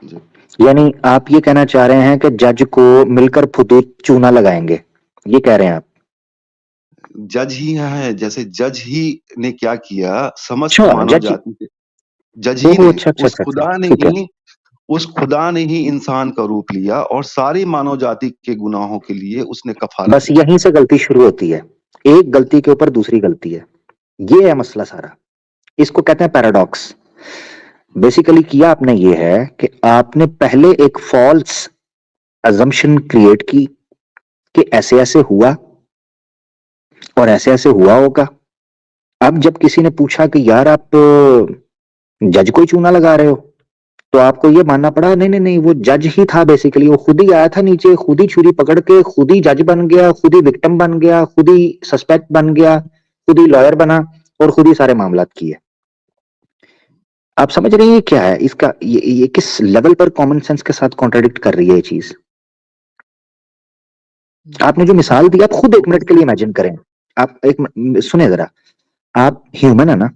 जी। यानी आप ये कहना चाह रहे हैं कि जज को मिलकर फुदूद चूना लगाएँगे, ये कह रहे हैं आप? जज ही है, जैसे जज ही ने क्या किया, समस्त अच्छा, मानव जज जाति के जज ही ओह! ने, अच्छा, अच्छा, उस अच्छा, अच्छा, खुदा ने ठीक है। ही उस खुदा ने ही इंसान का रूप लिया और सारी मानव जाति के गुनाहों के लिए उसने कफ़ारत बस दिया। यहीं से गलती शुरू होती है। एक गलती के ऊपर दूसरी गलती है। ये है मसला सारा। इसको कहते हैं पैराडॉक्स। बेसिकली किया आपने ये है कि आपने पहले एक फ़ॉल्स असम्पशन क्रिएट की कि ऐसे-ऐसे हुआ और ऐसे-ऐसे हुआ होगा। अब जब किसी ने पूछा कि यार आप जज को ही चूना लगा रहे हो, तो आपको ये मानना पड़ा नहीं, नहीं, नहीं वो जज ही था बेसिकली, वो खुद ही आया था नीचे, खुद ही छुरी पकड़ के, खुद ही जज बन गया, खुद ही विक्टिम बन गया, खुद ही सस्पेक्ट बन गया, खुद ही लॉयर बना और खुद ही सारे मामलात किए। आप समझ रहे हैं ये क्या है? इसका ये किस लेवल पर कॉमन सेंस के साथ कॉन्ट्राडिक्ट कर रही है ये चीज? आपने जो मिसाल दी, आप खुद एक मिनट के लिए इमेजिन करें। आप सुने जरा, आप ह्यूमन है ना,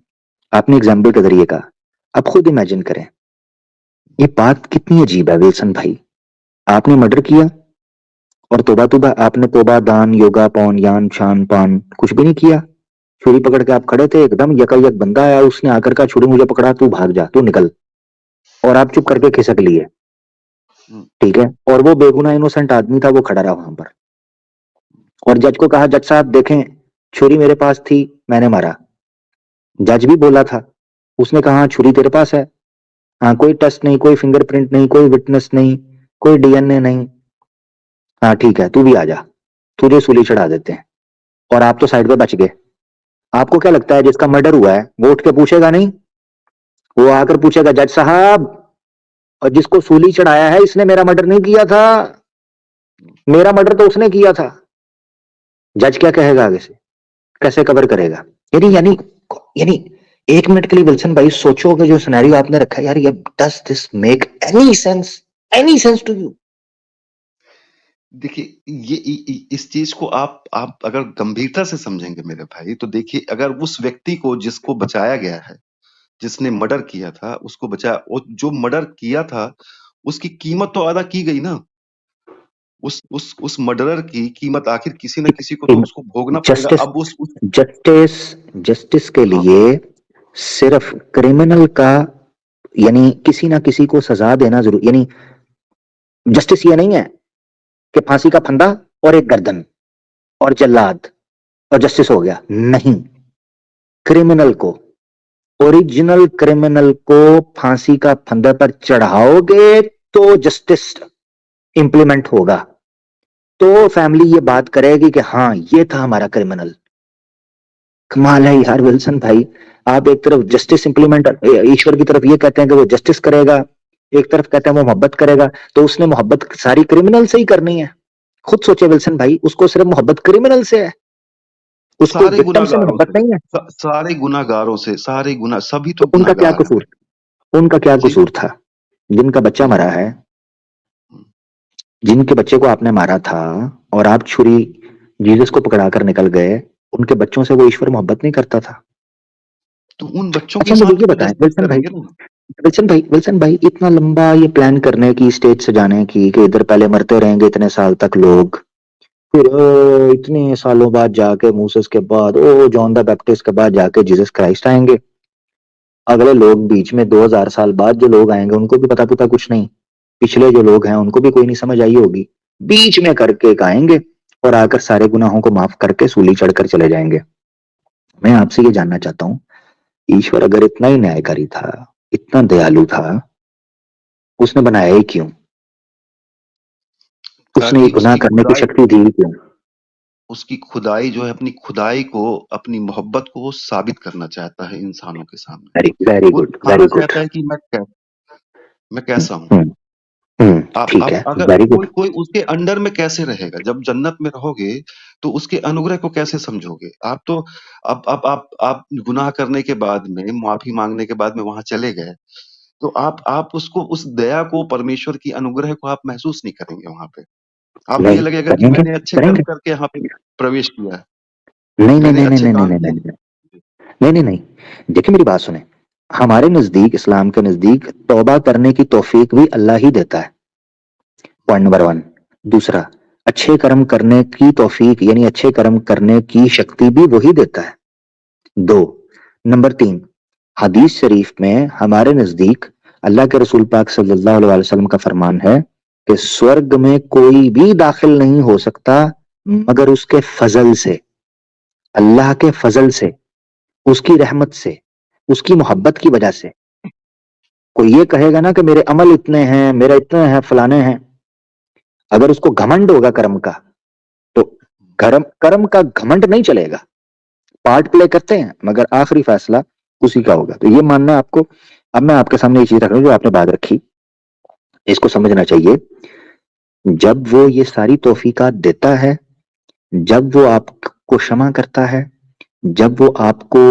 आपने एग्जाम्पल के जरिए कहा, आप खुद इमेजिन करें, ये बात कितनी अजीब है विल्सन भाई। आपने मर्डर किया और तौबा तौबा, आपने तौबा दान योगा पौन यान शान पान कुछ भी नहीं किया। छुरी पकड़ के आप खड़े थे, एकदम यकायक बंदा आया, उसने आकर कहा छुरी मुझे पकड़ा, तू भाग जा, तू निकल, और आप चुप करके खिसक लिए। हुँ, ठीक है, और वो बेगुनाह इनोसेंट आदमी था, वो खड़ा रहा वहां पर, और जज को कहा जज साहब देखें, छुरी मेरे पास थी, मैंने मारा। जज भी बोला था, उसने कहा हाँ, छुरी तेरे पास है, हाँ कोई टेस्ट नहीं, कोई फिंगरप्रिंट नहीं, कोई विटनेस नहीं, कोई डीएनए नहीं, हाँ ठीक है तू भी आ जा, तुझे सूली चढ़ा देते हैं। और आप तो साइड पे बच गए। आपको क्या लगता है जिसका मर्डर हुआ है वो उठ के पूछेगा नहीं? वो आकर पूछेगा जज साहब, और जिसको सूली चढ़ाया है इसने मेरा मर्डर नहीं किया था, मेरा मर्डर तो उसने किया था। जज क्या कहेगा आगे से, कैसे कवर करेगा? यानी यानी यानी एक मिनट के लिए विल्सन भाई सोचो कि जो सिनेरियो आपने रखा है यार, ये does this make any sense to you? देखिए ये इ इ इस चीज़ को आप अगर गंभीरता से समझेंगे मेरे भाई, तो देखिए अगर उस व्यक्ति को जिसको बचाया गया है, जिसने मर्डर किया था, उसको बचाया और जो मर्डर किया था, उसकी कीमत तो अदा की गई ना। उस मर्डरर की कीमत आखिर किसी न किसी को तो उसको भोगना पड़ेगा। जस्टिस अब उस जस्टिस जस्टिस के हाँ, लिए सिर्फ क्रिमिनल का, यानी किसी ना किसी को सजा देना जरूर, यानी जस्टिस ये नहीं है कि फांसी का फंदा और एक गर्दन और जल्लाद और जस्टिस हो गया, नहीं। क्रिमिनल को, ओरिजिनल क्रिमिनल को फांसी का फंदा पर चढ़ाओगे तो जस्टिस इंप्लीमेंट होगा, तो फैमिली ये बात करेगी कि हाँ ये था हमारा क्रिमिनल। कमाल है यार विल्सन भाई। आप एक तरफ जस्टिस इंप्लीमेंट, ईश्वर की तरफ ये कहते हैं कि वो जस्टिस करेगा, एक तरफ कहते हैं वो मोहब्बत करेगा, तो उसने मोहब्बत सारी क्रिमिनल से ही करनी है। खुद सोचे विल्सन भाई, उसको सिर्फ मोहब्बत क्रिमिनल से है, उसको सारे विक्टिम से गुनाहगारों से, मोहब्बत नहीं है। सारे गुनाहगारों से, सारे गुनाह सभी तो तो उनका क्या गुनाहगार हैं कसूर, भाई। उनका क्या जी, कसूर था? जिनका बच्चा जी। मरा है, हुँ, जिनके बच्चे को आपने मारा था, और आप छुरी जीसस को पकड़ाकर निकल गए, उनके बच्चों से वो ईश्वर मोहब्बत नहीं करता था? तो उन बच्चों के अच्छा मुझे साथ ये तो बताएं जस्टिस विल्सन भाई, करेंगे ना। विल्सन भाई इतना लंबा ये प्लान करने की, स्टेज से जाने की, कि इधर पहले मरते रहेंगे इतने साल तक लोग, फिर इतने सालों बाद जाके मूसेस के बाद, ओ जॉन द बैप्टिस्ट के बाद जाके जीसस क्राइस्ट आएंगे। अगले लोग बीच में 2000 साल बाद जो लोग आएंगे उनको भी पता पुता कुछ नहीं, पिछले जो लोग हैं उनको भी कोई नहीं समझ आई होगी, बीच में करके एक आएंगे और आकर सारे गुनाहों को माफ करके सूली चढ़कर चले जाएंगे। मैं आपसे ये जानना चाहता हूँ, ईश्वर अगर इतना ही न्यायकारी था, इतना दयालु था, उसने बनाया ही क्यों? उसने ये ताकि गुनाह करने की शक्ति दी ही क्यों? उसकी खुदाई जो है, अपनी खुदाई को, अपनी मोहब्बत को वो साबित करना चाहता है इंसानों के सामने। वेरी वेरी वो गुड, दिखाना वेरी गुड। चाहता है कि मैं कैसा हूँ। आप ठीक अब है, अगर वेरी कोई गुड। कोई उसके अंडर में कैसे रहेगा? जब जन्नत में रहोगे, तो उसके अनुग्रह को कैसे समझोगे? आप तो आप गुनाह करने के बाद में, माफ़ी माँगने के बाद में वहाँ चले गए, तो आप उसको, उस दया को, परमेश्वर की अनुग्रह को आप महसूस नहीं करेंगे वहाँ पे। आपको ये नहीं, लगेगा कि करेंगे, मैंने अच्छे कर्म करेंगे। करके यहाँ पे प्रवेश किया है, नहीं, नहीं, मैंने नहीं, नहीं, अच्छे नहीं, नहीं, काम नहीं, किए। नहीं, नहीं, नहीं, नहीं। देखिए मेरी बात सुने, हमारे नज़दीक, इस्लाम के नज़दीक तौबा करने की तौफ़ीक भी अल्लाह ही देता है, पॉइंट नंबर 1। दूसरा, अच्छे कर्म करने की तौफ़ीक यानी अच्छे कर्म करने की शक्ति भी वही देता है। 2, नंबर 3, हदीस शरीफ में हमारे नज़दीक अल्लाह के रसूल पाक सल्लल्लाहु अलैहि वसल्लम का फरमान है कि स्वर्ग में कोई भी दाखिल नहीं हो सकता मगर उसके फजल से, अल्लाह के फजल से, उसकी रहमत से, उसकी मोहब्बत की वजह से। कोई ये कहेगा ना कि मेरे अमल इतने हैं, मेरा इतने हैं, फलाने हैं, अगर उसको घमंड होगा कर्म का, तो कर्म कर्म का घमंड नहीं चलेगा। पार्ट प्ले करते हैं मगर आखिरी फैसला उसी का होगा। तो ये मानना आपको, अब मैं आपके सामने ये चीज रख रहा हूं जो आपने बात रखी, इसको समझना चाहिए। जब वो ये सारी तौफीकात देता है, जब वो आपको क्षमा करता है, जब वो आपको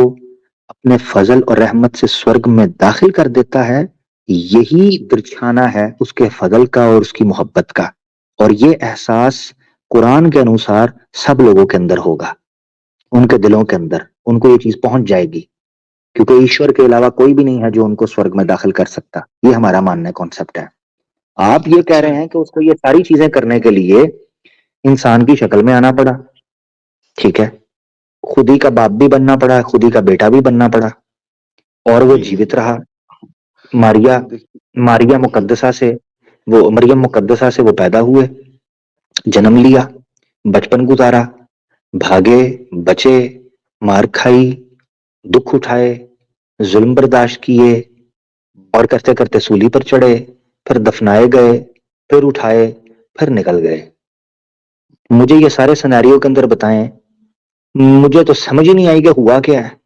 अपने फजल और रहमत से स्वर्ग में दाखिल कर देता है, यही दर्शाना है उसके फजल का और उसकी मोहब्बत का। और ये एहसास कुरान के अनुसार सब लोगों के अंदर होगा, उनके दिलों के अंदर उनको ये चीज पहुंच जाएगी, क्योंकि ईश्वर के अलावा कोई भी नहीं है जो उनको स्वर्ग में दाखिल कर सकता। ये हमारा मानना कॉन्सेप्ट है। आप ये कह अच्छा, रहे हैं कि उसको ये सारी चीजें करने के लिए इंसान की शक्ल में आना पड़ा, ठीक है, खुद ही का बाप भी बनना पड़ा, खुद ही का बेटा भी बनना पड़ा, और वो नहीं, नहीं, जीवित नहीं। रहा। मारिया देखिए, मारिया हुँ, मुकद्दसा से, वो मरियम मुकद्दसा से वो पैदा हुए, जन्म लिया, बचपन गुजारा, भागे, बचे, मार खाई, दुख उठाए, जुल्म बर्दाश्त किए, और करते करते सूली पर चढ़े, फिर दफनाए गए, फिर उठाए, फिर निकल गए। मुझे ये सारे सिनेरियो के अंदर बताएं, मुझे तो समझ ही नहीं आई कि हुआ क्या है।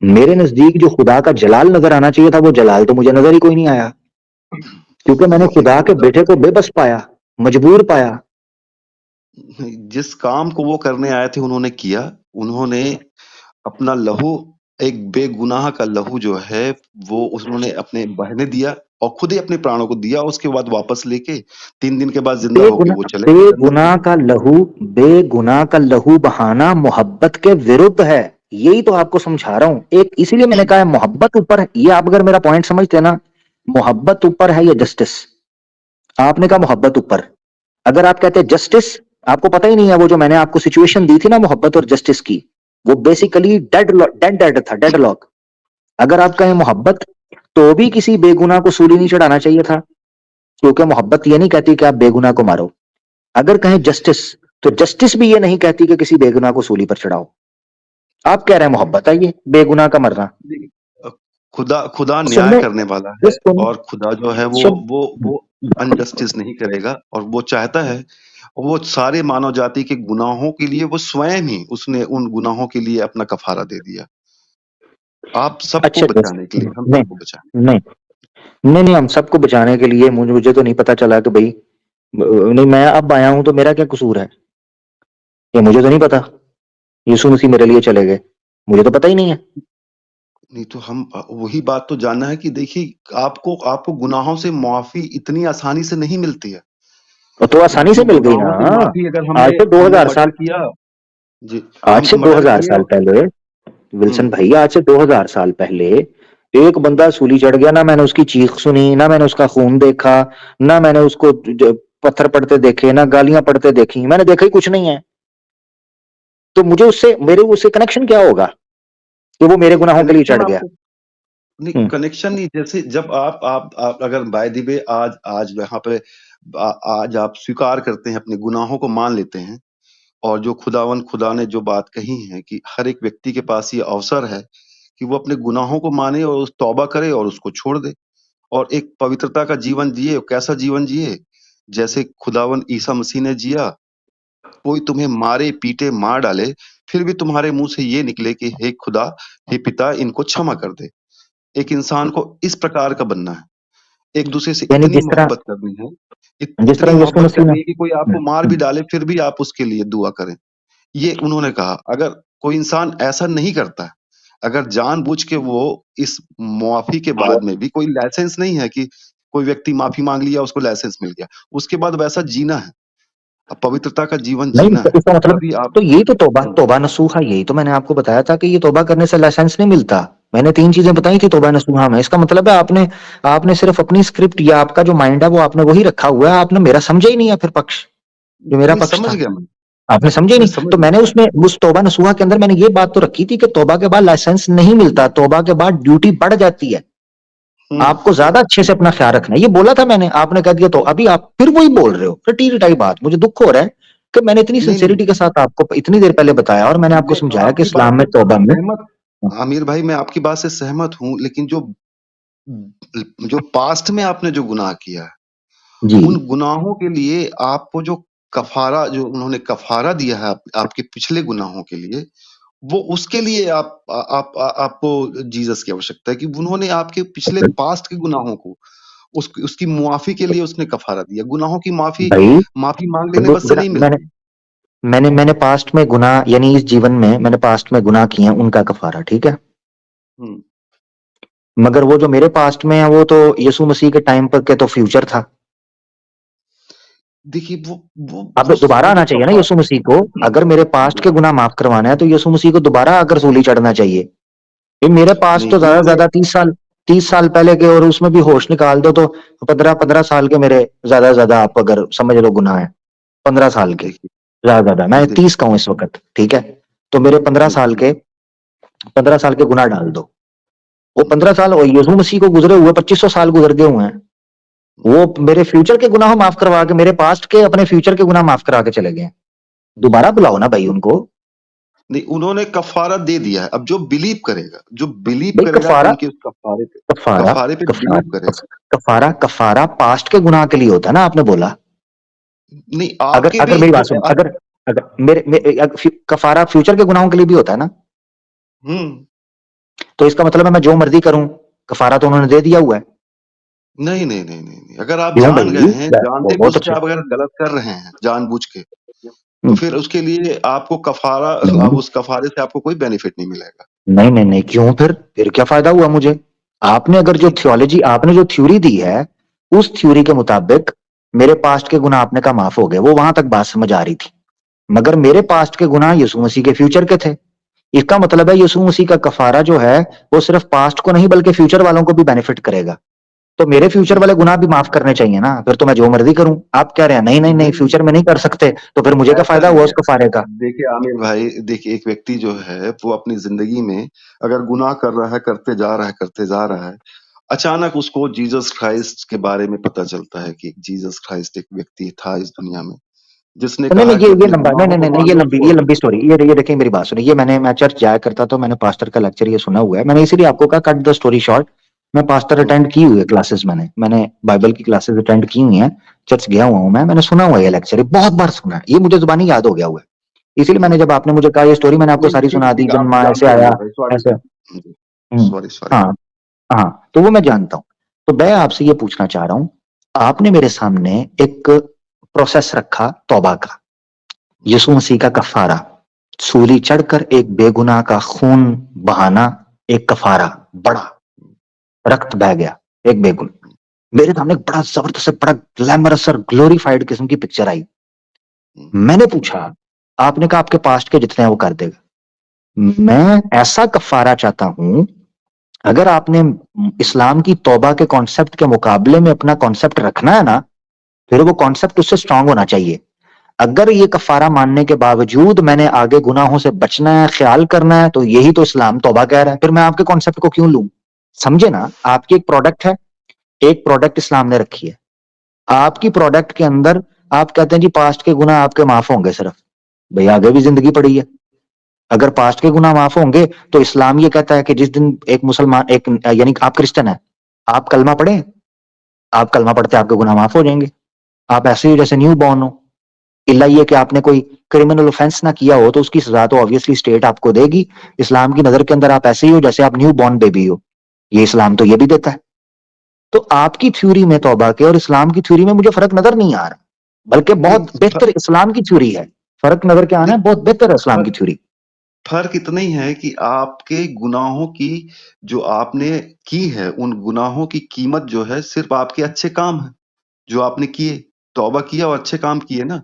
मेरे नजदीक जो खुदा का जलाल नजर आना चाहिए था, वो जलाल तो मुझे नजर ही कोई नहीं आया, क्योंकि मैंने देखिए खुदा के खुदा, बेटे को बेबस पाया, मजबूर पाया। जिस काम को वो करने आए थे उन्होंने किया। उन्होंने अपना लहू, एक बेगुनाह का लहू जो है, वो उन्होंने अपने बहने दिया और खुद ही अपने प्राणों को दिया। उसके बाद वापस लेके 3 दिन के बाद ज़िंदा होके बेगुना वो चले गए जन्नत में। बेगुनाह का लहू, बेगुनाह का लहू बहाना मोहब्बत के विरुद्ध है। यही तो आपको समझा रहा हूं, एक इसीलिए मैंने कहा है मोहब्बत ऊपर है। ये आप अगर मेरा पॉइंट समझते ना, मोहब्बत ऊपर है या जस्टिस। आपने कहा मोहब्बत ऊपर, अगर आप कहते जस्टिस, आपको पता ही नहीं है वो जो मैंने आपको सिचुएशन दी थी ना मोहब्बत और जस्टिस की, वो बेसिकली डेड डेड डेड था, डेडलॉक। अगर आप कहें मोहब्बत, तो भी किसी बेगुनाह को सूली नहीं चढ़ाना चाहिए था, क्योंकि मोहब्बत ये नहीं कहती कि आप बेगुनाह को मारो। अगर कहें जस्टिस, तो जस्टिस भी ये नहीं कहती कि किसी बेगुनाह को सूली पर चढ़ाओ। आप कह रहे हैं मोहब्बत है ये बेगुनाह का मरना। नहीं, अ, खुदा खुदा न्याय सुनने, करने वाला ये है। सुन, और खुदा जो है वो सुन, वो वो अनजस्टिस नहीं करेगा, और वो चाहता है, वो सारे मानव जाति के गुनाहों के लिए वो स्वयं ही उसने उन गुनाहों के लिए अपना कफ़ारा दे दिया। आप सबको अच्छा बचाने के लिए, हम नहीं, सबको बचाने। नहीं, नहीं, नहीं, हम सबको बचाने के लिए मुझे तो नहीं पता चला कि भाई, नहीं, मैं अब आया हूं तो मेरा क्या कसूर है, ये मुझे तो नहीं पता। यीशु मसीह मेरे लिए चले गए, मुझे तो पता ही नहीं है। नहीं तो हम वही बात तो जानना है कि देखिए, आपको आपको गुनाहों से मुआफ़ी इतनी आसानी से नहीं मिलती है। और तो आसानी से जो मिल गई ना। गुनाहों से माफ़ी, अगर आज हमने से हमने 2000 मर्डर साल किया, जी, आज हम से मर्डर 2000 किया। साल पहले, हुँ, विल्सन भाई, आज से 2000 साल पहले एक बंदा सूली चढ़ गया ना, मैंने उसकी चीख सुनी, ना मैंने उसका खून देखा, ना मैंने उसको पत्थर पड़ते देखे, ना गालियां पड़ते देखी, मैंने देखा ही कुछ नहीं है। तो मुझे उससे, मेरे उससे कनेक्शन क्या होगा कि वो मेरे गुनाहों के लिए कनेक्शन चढ़ गया। आपको, नहीं, हम्म। कनेक्शन नहीं, जैसे जब आप अगर बाय द वे आज आज यहाँ पे आज आप स्वीकार करते हैं, अपने गुनाहों को मान लेते हैं, और जो खुदा ने जो बात कही है कि हर एक व्यक्ति के पास ये अवसर है कि वो अपने गुनाहों को माने और उस तौबा करे और उसको छोड़ दे, और एक पवित्रता का जीवन जिए। कैसा जीवन जिए? जैसे खुदावंद ईसा मसीह ने जिया। कोई तुम्हें मारे, पीटे, मार डाले, फिर भी तुम्हारे मुँह से ये निकले कि हे खुदा, हे पिता, इनको क्षमा कर दे। एक इंसान को इस प्रकार का बनना है। एक दूसरे से यानी इतनी मोहब्बत करनी है, जिस इतनी तरह यीशु मोहब्बत मसीह ने करनी है कि कोई आपको मार भी डाले फिर भी आप उसके लिए दुआ करें। ये उन्होंने कहा। अगर कोई इंसान ऐसा नहीं करता है, अगर जानबूझ के वो इस मुआफ़ी के बाद में भी कोई लाइसेंस नहीं है कि कोई व्यक्ति माफ़ी माँग लिया, उसको लाइसेंस मिल गया। उसके बाद वैसा जीना है, पवित्रता का जीवन नहीं, जीना है, इसका मतलब तभी आप तो यही तो तौबा हुँ, तौबा नसूहा, यही तो मैंने आपको बताया था कि ये तौबा करने से लाइसेंस नहीं मिलता। मैंने 3 चीज़ें बताई थी तौबा नसूहा में। इसका मतलब है आपने आपने सिर्फ़ अपनी स्क्रिप्ट या आपका जो माइंड है वो आपने वही रखा हुआ है, आपने मेरा समझा ही नहीं है फिर पक्ष, जो मेरा नहीं पक्ष समझ था। गया मैं, आपने समझा ही मैं नहीं। समझ तो गया। मैंने उसमें उस तौबा नसूहा के अंदर मैंने ये बात तो रखी थी कि तौबा के बाद लाइसेंस नहीं मिलता, तौबा के बाद ड्यूटी बढ़ जाती है। हुँ, आपको ज़्यादा अच्छे से अपना ख़्याल रखना है। ये बोला था मैंने, आपने कह दिया तो अभी आप फिर वही बोल रहे हो। रटी-रटाई बात। मुझे दुःख हो रहा है कि मैंने इतनी नहीं, नहीं, सिंसेरिटी के साथ आपको इतनी देर पहले बताया और मैंने आपको मैं समझाया कि आपकी बात इस्लाम में से तौबा में सहमत आमिर भाई मैं आपकी बात से सहमत हूँ, लेकिन जो पास्ट में आपने जो गुनाह किया है, जी, उन गुनाहों के लिए आपको जो कफ़ारा जो उन्होंने कफ़ारा दिया है आपके पिछले गुनाहों के लिए, वो उसके लिए आपको जीसस की आवश्यकता है कि उन्होंने आपके पिछले पास्ट के गुनाहों को उसकी मुआफ़ी के लिए उसने कफ़ारा दिया। गुनाहों की भई माफ़ी माँग लेने वो बस से नहीं मैंने मिलती। मैंने मैंने पास्ट में गुनाह यानी इस जीवन में मैंने पास्ट में गुनाह किए हैं, उनका कफ़ारा, ठीक है? हुँ। मगर वो जो मेरे पास्ट में है, वो तो यीशु मसीह के टाइम पर के तो फ्यूचर था। देखिए वो अब दोबारा वो जो आना चाहिए ना यीशु मसीह को। अगर मेरे पास्ट जी, के गुनाह माफ़ करवाना है, तो यीशु मसीह को दोबारा आकर सूली चढ़ना चाहिए। ये मेरे पास नहीं तो ज़्यादा से उन्होंने ज़्यादा 30 साल पहले के और उसमें भी होश निकाल दो तो 15-15 साल के मेरे ज़्यादा से ज़्यादा आप अगर समझ लो गुनाह है। 15 साल के, देखिए ज़्यादा से ज़्यादा। मैं देखिए 30 का हूँ इस वक़्त, ठीक है? तो मेरे 15 साल के गुनाह डाल दो। वो 15 साल और यीशु मसीह को गुज़रे हुए 2500 साल गुज़र गए हुए हैं। वो मेरे फ्यूचर के गुनाह माफ़ करवा के मेरे पास्ट के अपने फ्यूचर के गुनाह माफ़ करा के चले गए हैं। दोबारा बुलाओ ना भाई उनको। नहीं उन्होंने कफ़ारा दे दिया है। अब जो बिलीव भाई करेगा कफ़ारा उनके उस कफ़ारा कफ़ारे पे कफ़ारा बिलीव करेगा। कफ़ारा पास्ट के गुनाह के लिए होता है ना, आपने बोला। नहीं अगर आपके अगर भी मेरी बात जो सुन, अगर अगर कफ़ारा फ्यूचर के गुनाहों के लिए भी होता है ना, हुँ। तो इसका मतलब है मैं जो मर्ज़ी करूँ, कफ़ारा तो उन्होंने दे दिया हुआ है। नहीं। अगर आप क्यों जान भई? गए हैं, वो तो जानते-बूझ के आप अगर गलत कर रहे हैं, जानबूझ के, तो हुँ, फिर उसके लिए आपको कफ़ारा अब नहीं, उस कफ़ारे से आपको कोई बेनिफिट नहीं मिलेगा। नहीं, क्यों फिर? फिर क्या फ़ायदा हुआ मुझे? आपने अगर जो नहीं, थियोलॉजी आपने जो थ्योरी दी है, उस थ्योरी के मुताबिक मेरे पास्ट के गुनाह आपने कहा माफ़ हो गए, वो वहाँ तक बात समझ आ रही थी। मगर मेरे पास्ट के गुनाह यीशु मसीह के फ्यूचर के थे। इसका मतलब है यीशु मसीह का कफ़ारा जो है, वो सिर्फ़ पास्ट को नहीं बल्कि फ्यूचर वालों को भी बेनिफिट करेगा। तो मेरे फ्यूचर नहीं, वाले गुनाह भी माफ़ करने चाहिए ना, फिर तो मैं जो मर्ज़ी करूँ। आप कह रहे हैं नहीं, नहीं, फ्यूचर में नहीं कर सकते, तो फिर मुझे क्या ऐसा फ़ायदा हुआ नहीं उस है। कफ़ारे का? देखिए आमिर भाई, देखिए एक व्यक्ति जो है, वो अपनी ज़िंदगी में अगर गुनाह कर रहा है, करते जा रहा है, अचानक उसको जीसस क्राइस्ट के बारे में पता चलता है कि जीसस क्राइस्ट एक व्यक्ति था इस दुनिया में, जिसने नहीं, कहा नहीं, कि ये अपने लंबा गुनाहों को मान ये लो, लंबी छोड़ दो। स्टोरी। ये देखिए मेरी बात सुनिए, ये मैं चर्च जाया करता तो मैंने पास्टर का लेक्चर ये सुना हुआ है। मैंने इसीलिए आपको कहा कट द स्टोरी शॉर्ट। मैं पास्टर हुँ, अटेंड की हुई है क्लासेस मैंने बाइबल की क्लासेस अटेंड की हुई हैं, चर्च गया हुआ हूँ मैंने सुना हुआ है ये लेक्चर, ये बहुत बार सुना है, ये मुझे ज़ुबानी याद हो गया हुआ है। इसीलिए मैंने हुँ। जब आपने मुझे कहा ये स्टोरी मैंने आपको नहीं, सारी सुना दी, ठीक है, आप जन्मा ऐसे जानते हैं आया, आमिर भाई, सॉरी। ऐसे जी, हुँ, सॉरी। हाँ, हाँ, तो वो मैं जानता हूँ। तो मैं आपसे ये पूछना चाह रहा हूँ, आपने मेरे सामने एक प्रोसेस रखा तौबा का, यीशु मसीह का कफ़ारा, सूली चढ़कर एक बेगुनाह का खून बहाना, एक कफ़ारा, बड़ा रक्त बह गया, एक बेगुन मेरे सामने एक बड़ा ज़बरदस्त बड़ा ग्लैमरस और ग्लोरीफाइड किस्म की पिक्चर आई। हुँ, मैंने पूछा, आपने कहा आपके पास्ट के जितने हैं वो कर देगा। मैं ऐसा कफ़ारा चाहता हूँ, अगर आपने इस्लाम की तौबा के कॉन्सेप्ट के मुकाबले में अपना कॉन्सेप्ट रखना है ना, फिर वो कॉन्सेप्ट उससे स्ट्रांग होना चाहिए। अगर ये कफ़ारा मानने के बावजूद मैंने आगे गुनाहों से बचना है, ख्याल करना है, तो यही तो इस्लाम तौबा कह रहा है। फिर मैं आपके कॉन्सेप्ट को क्यों लूँ? समझे ना? आपकी एक प्रोडक्ट है, एक प्रोडक्ट इस्लाम ने रखी है। आपकी प्रोडक्ट के अंदर आप कहते हैं जी पास्ट के गुनाह आपके माफ होंगे सिर्फ। भई आगे भी ज़िंदगी पड़ी है। अगर पास्ट के गुनाह माफ होंगे, तो इस्लाम ये कहता है कि जिस दिन एक मुसलमान एक यानी आप क्रिश्चियन हैं, आप कलमा पढ़े? आप कलमा पढ़ते आपके गुनाह माफ हो जाएँगे। आप ऐसे ही जैसे न्यू बॉर्न हो। इल्ला ये कि आपने कोई क्रिमिनल ऑफेंस ना किया हो तो उसकी सजा तो ऑब्वियसली स्टेट आपको देगी। इस्लाम की नजर के अंदर आप ऐसे ही हो जैसे आप न्यू बॉर्न बेबी हो। ये इस्लाम तो ये भी देता है। तो आपकी थ्योरी में तौबा के और इस्लाम की थ्योरी में मुझे फर्क नजर नहीं आ रहा, बल्कि बहुत बेहतर इस्लाम की थ्योरी है। फर्क नजर क्या आना है, बहुत बेहतर है इस्लाम की थ्योरी। फर्क इतना ही है कि आपके गुनाहों की जो आपने की है, उन गुनाहों की कीमत जो है सिर्फ आपके अच्छे काम है जो आपने किए, तौबा किया और अच्छे काम किए ना।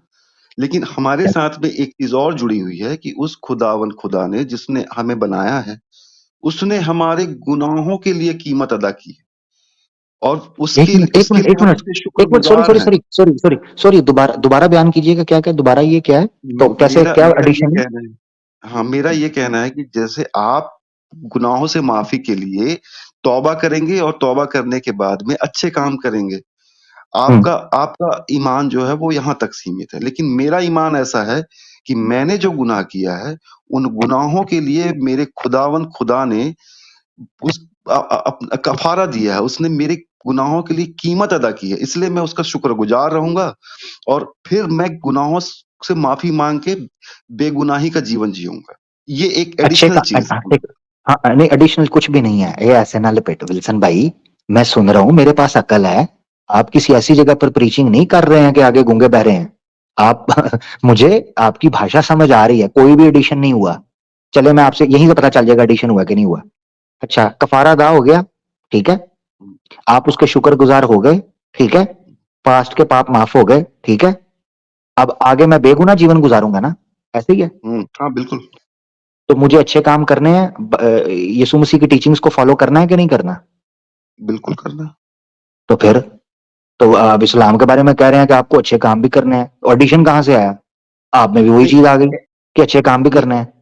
लेकिन हमारे साथ में एक चीज और जुड़ी हुई है कि उस खुदावन खुदा ने जिसने हमें बनाया है, उसने हमारे गुनाहों के लिए कीमत अदा की है और एक उसके मिनट एक उसके मिनट लिए एक हम मिनट उसके एक मिनट, सॉरी शुक्रगुजार सॉरी हैं। सॉरी सॉरी सॉरी सॉरी, दोबारा दोबारा बयान कीजिएगा, क्या क्या दोबारा, ये क्या है? तो कैसे, मेरा क्या मेरा ये एडिशन है? कहना है, हाँ मेरा ये कहना है कि जैसे आप गुनाहों से माफी के लिए तौबा करेंगे और तौबा करने के बाद में अच्छे काम करेंगे, हम्म। आपका आपका ईमान जो है वो यहाँ तक सीमित है। लेकिन मेरा ईमान ऐसा है कि मैंने जो गुनाह किया है, उन गुनाहों के लिए मेरे खुदावंद खुदा ने उस कफारा दिया है, उसने मेरे गुनाहों के लिए कीमत अदा की है, इसलिए मैं उसका शुक्रगुजार रहूंगा और फिर मैं गुनाहों से माफी मांग के बेगुनाही का जीवन जीऊंगा। ये एक अच्छे एडिशनल का चीज है। ठीक। हाँ नहीं, एडिशनल कुछ भी नहीं है ये, ऐसे ना लपेट विल्सन भाई। मैं सुन रहा हूँ, मेरे पास अकल है। आप किसी ऐसी जगह पर प्रीचिंग नहीं कर रहे हैं कि आगे गूंगे बह रहे हैं आप। मुझे आपकी भाषा समझ आ रही है, कोई भी एडिशन नहीं हुआ। चले, मैं आपसे यहीं से पता चल जाएगा एडिशन हुआ कि नहीं हुआ। अच्छा, कफारा अदा हो गया, ठीक है। आप उसके शुक्रगुजार हो गए, ठीक है। पास्ट के पाप माफ हो गए, ठीक है। अब आगे मैं बेगुनाह जीवन गुजारूंगा ना, ऐसे ही है। हाँ बिल्कुल। तो मुझे अच्छे काम करने हैं, यीशु मसीह की टीचिंग्स को फॉलो करना है कि नहीं करना? बिल्कुल करना। तो फिर, तो आप इस्लाम के बारे में कह रहे हैं कि आपको अच्छे काम भी करने हैं, ऑडिशन कहां से आया? आप में भी वही चीज आ गई नहीं कि अच्छे काम भी करने हैं।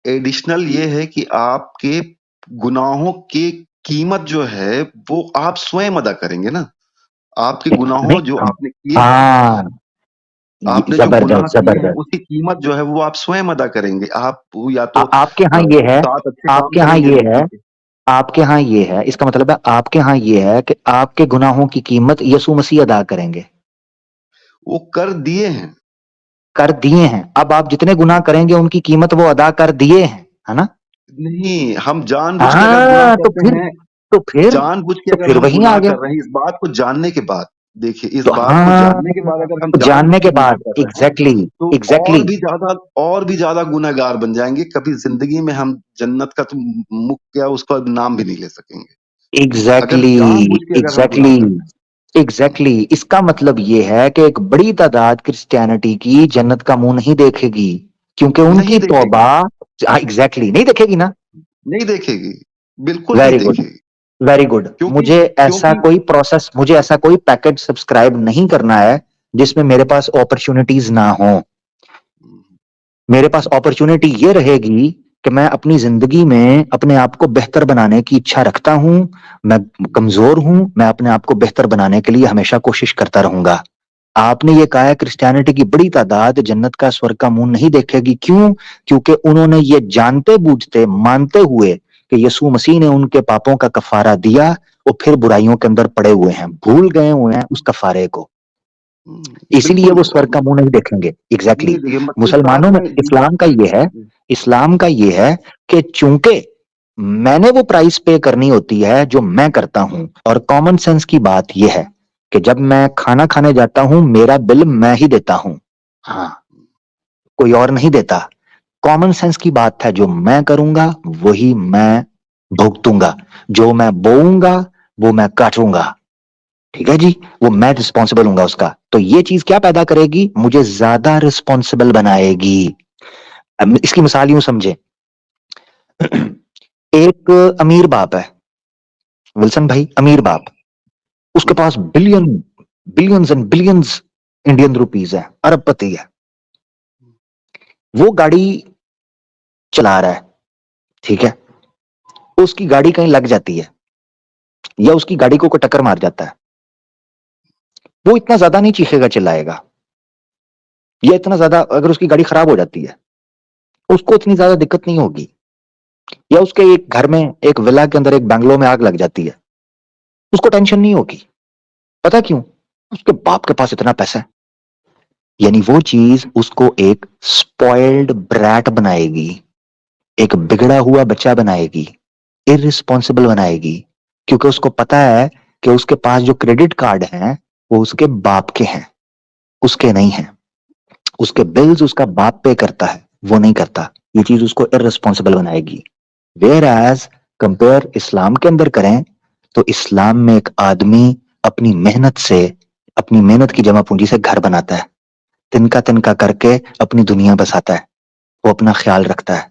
एडिशनल ये है कि आपके गुनाहों की कीमत जो है वो आप स्वयं अदा करेंगे ना। आपके नहीं, गुनाहों जो आपने किए हैं, हाँ, आपने जो गुनाह जबरदस्त किए हैं जबरदस्त। उसकी कीमत जो है वो आप स्वयं अदा करेंगे। आप या तो आपके यहाँ ये है, 7 अच्छे काम आपके यहाँ करेंगे ये है, नेकी के। आपके यहाँ ये है, इसका मतलब है आपके यहाँ ये है कि आपके गुनाहों की कीमत यीशु मसीह अदा करेंगे। वो कर दिए हैं। कर दिए हैं, अब आप जितने गुनाह करेंगे उनकी कीमत वो अदा कर दिए हैं, है ना? नहीं, हम जानबूझ के अगर गुनाह हाँ, करते हैं, तो फिर जानबूझ के तो अगर फिर हम वहीं आ गुनाह गया। कर रहे हैं इस बात को जानने के बाद, देखिए इस तो बात को हाँ, जानने के बाद अगर हम तो जानबूझ जानने के के गुनाह बाद कर रहे हैं, एग्जैक्टली, तो एग्जैक्टली, और भी ज्यादा गुनहगार बन जाएंगे। कभी जिंदगी में हम जन्नत का तो मुख क्या उसका नाम भी नहीं ले सकेंगे। अगर एग्जैक्टली, जानबूझ के अगर हम गुनाह एग्जैक्टली, कर रहे एग्जैक्टली। इसका मतलब ये है कि एक बड़ी तादाद क्रिश्चियनिटी की जन्नत का मुंह नहीं देखेगी, क्योंकि हैं, नहीं उनकी देखेगी, तौबा, एग्जैक्टली नहीं देखेगी ना। नहीं देखेगी, बिल्कुल नहीं वेरी गुड, देखेगी। Very good. क्योंकि मुझे ऐसा क्योंकि कोई प्रोसेस, मुझे ऐसा कोई पैकेज सब्सक्राइब नहीं करना है जिसमें मेरे पास अपॉर्चुनिटीज ना हो। मेरे पास अपॉर्चुनिटी ये रहेगी कि मैं अपनी जिंदगी में अपने आप को बेहतर बनाने की इच्छा रखता हूं। मैं कमजोर हूं, मैं अपने आप को बेहतर बनाने के लिए हमेशा कोशिश करता रहूंगा। आपने ये कहा है क्रिश्चियनिटी की बड़ी तादाद जन्नत का, स्वर्ग का मुंह नहीं देखेगी, क्यों? क्योंकि उन्होंने ये जानते बूझते मानते हुए कि यीशु मसीह ने उनके पापों का कफारा दिया, वो फिर बुराइयों के अंदर पड़े हुए हैं, भूल गए हुए हैं उस कफारे को, इसीलिए बिल्कुल वो स्वर्ग का मुंह नहीं देखेंगे। एग्जैक्टली नहीं exactly। देखिए इस बात मुसलमानों में में इस्लाम का ये है, इस्लाम का ये है कि चूंकि मैंने वो प्राइस पे करनी होती है जो मैं करता हूं, और कॉमन सेंस की बात यह है कि जब मैं खाना खाने जाता हूं मेरा बिल मैं ही देता हूं, हाँ, कोई और नहीं देता। कॉमन सेंस की बात है, जो मैं करूंगा वही मैं भुगतूंगा, जो मैं बोऊंगा वो मैं काटूंगा, ठीक है जी। वो मैं रिस्पॉन्सिबल हूंगा उसका। तो ये चीज क्या पैदा करेगी, मुझे ज्यादा रिस्पॉन्सिबल बनाएगी। अब इसकी मिसाल यूं समझे, एक अमीर बाप है, विल्सन भाई, अमीर बाप, उसके पास billions and billions Indian rupees है, अरबपति है। वो गाड़ी चला रहा है, ठीक है। उसकी गाड़ी कहीं लग जाती है या उसकी गाड़ी को कोई टक्कर मार जाता है, वो इतना ज्यादा नहीं चीखेगा चिल्लाएगा, या इतना ज्यादा अगर उसकी गाड़ी खराब हो जाती है उसको इतनी ज्यादा दिक्कत नहीं होगी। या उसके एक घर में, एक विला के अंदर, एक बंगलो में आग लग जाती है, उसको टेंशन नहीं होगी। पता क्यों? उसके बाप के पास इतना पैसा है। यानी वो चीज उसको एक स्पॉइल्ड ब्रैट बनाएगी, एक बिगड़ा हुआ बच्चा बनाएगी, इररिस्पॉन्सिबल बनाएगी, क्योंकि उसको पता है कि उसके पास जो क्रेडिट कार्ड हैं वो उसके बाप के हैं, उसके नहीं है। उसके बिल्स उसका बाप पे करता है, वो नहीं करता। ये चीज उसको इररिस्पॉन्सिबल बनाएगी। वेयर एज कंपेयर इस्लाम के अंदर करें तो इस्लाम में एक आदमी अपनी मेहनत से, अपनी मेहनत की जमा पूंजी से घर बनाता है, तिनका तिनका करके अपनी दुनिया बसाता है, वो अपना ख्याल रखता है,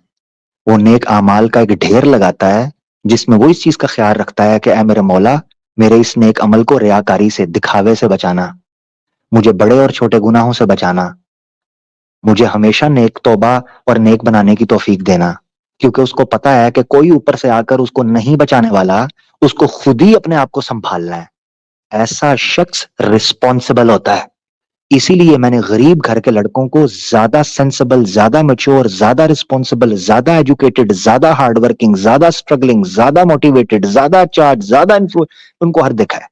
वो नेक आमाल का एक ढेर लगाता है जिसमें वो इस चीज का ख्याल रखता है कि ऐ मेरे मौला, मेरे इस नेक अमल को रियाकारी से, दिखावे से बचाना, मुझे बड़े और छोटे गुनाहों से बचाना, मुझे हमेशा नेक तौबा और नेक बनाने की तौफीक देना। क्योंकि उसको पता है कि कोई ऊपर से आकर उसको नहीं बचाने वाला, उसको खुद ही अपने आप को संभालना है। ऐसा शख्स रिस्पॉन्सिबल होता है। इसीलिए मैंने गरीब घर के लड़कों को ज्यादा सेंसिबल, ज्यादा मैच्योर, ज्यादा रिस्पॉन्सिबल, ज्यादा एजुकेटेड, ज्यादा हार्डवर्किंग, ज्यादा स्ट्रगलिंग, ज्यादा मोटिवेटेड, ज्यादा चार्ज, ज्यादा उनको हर देखा है।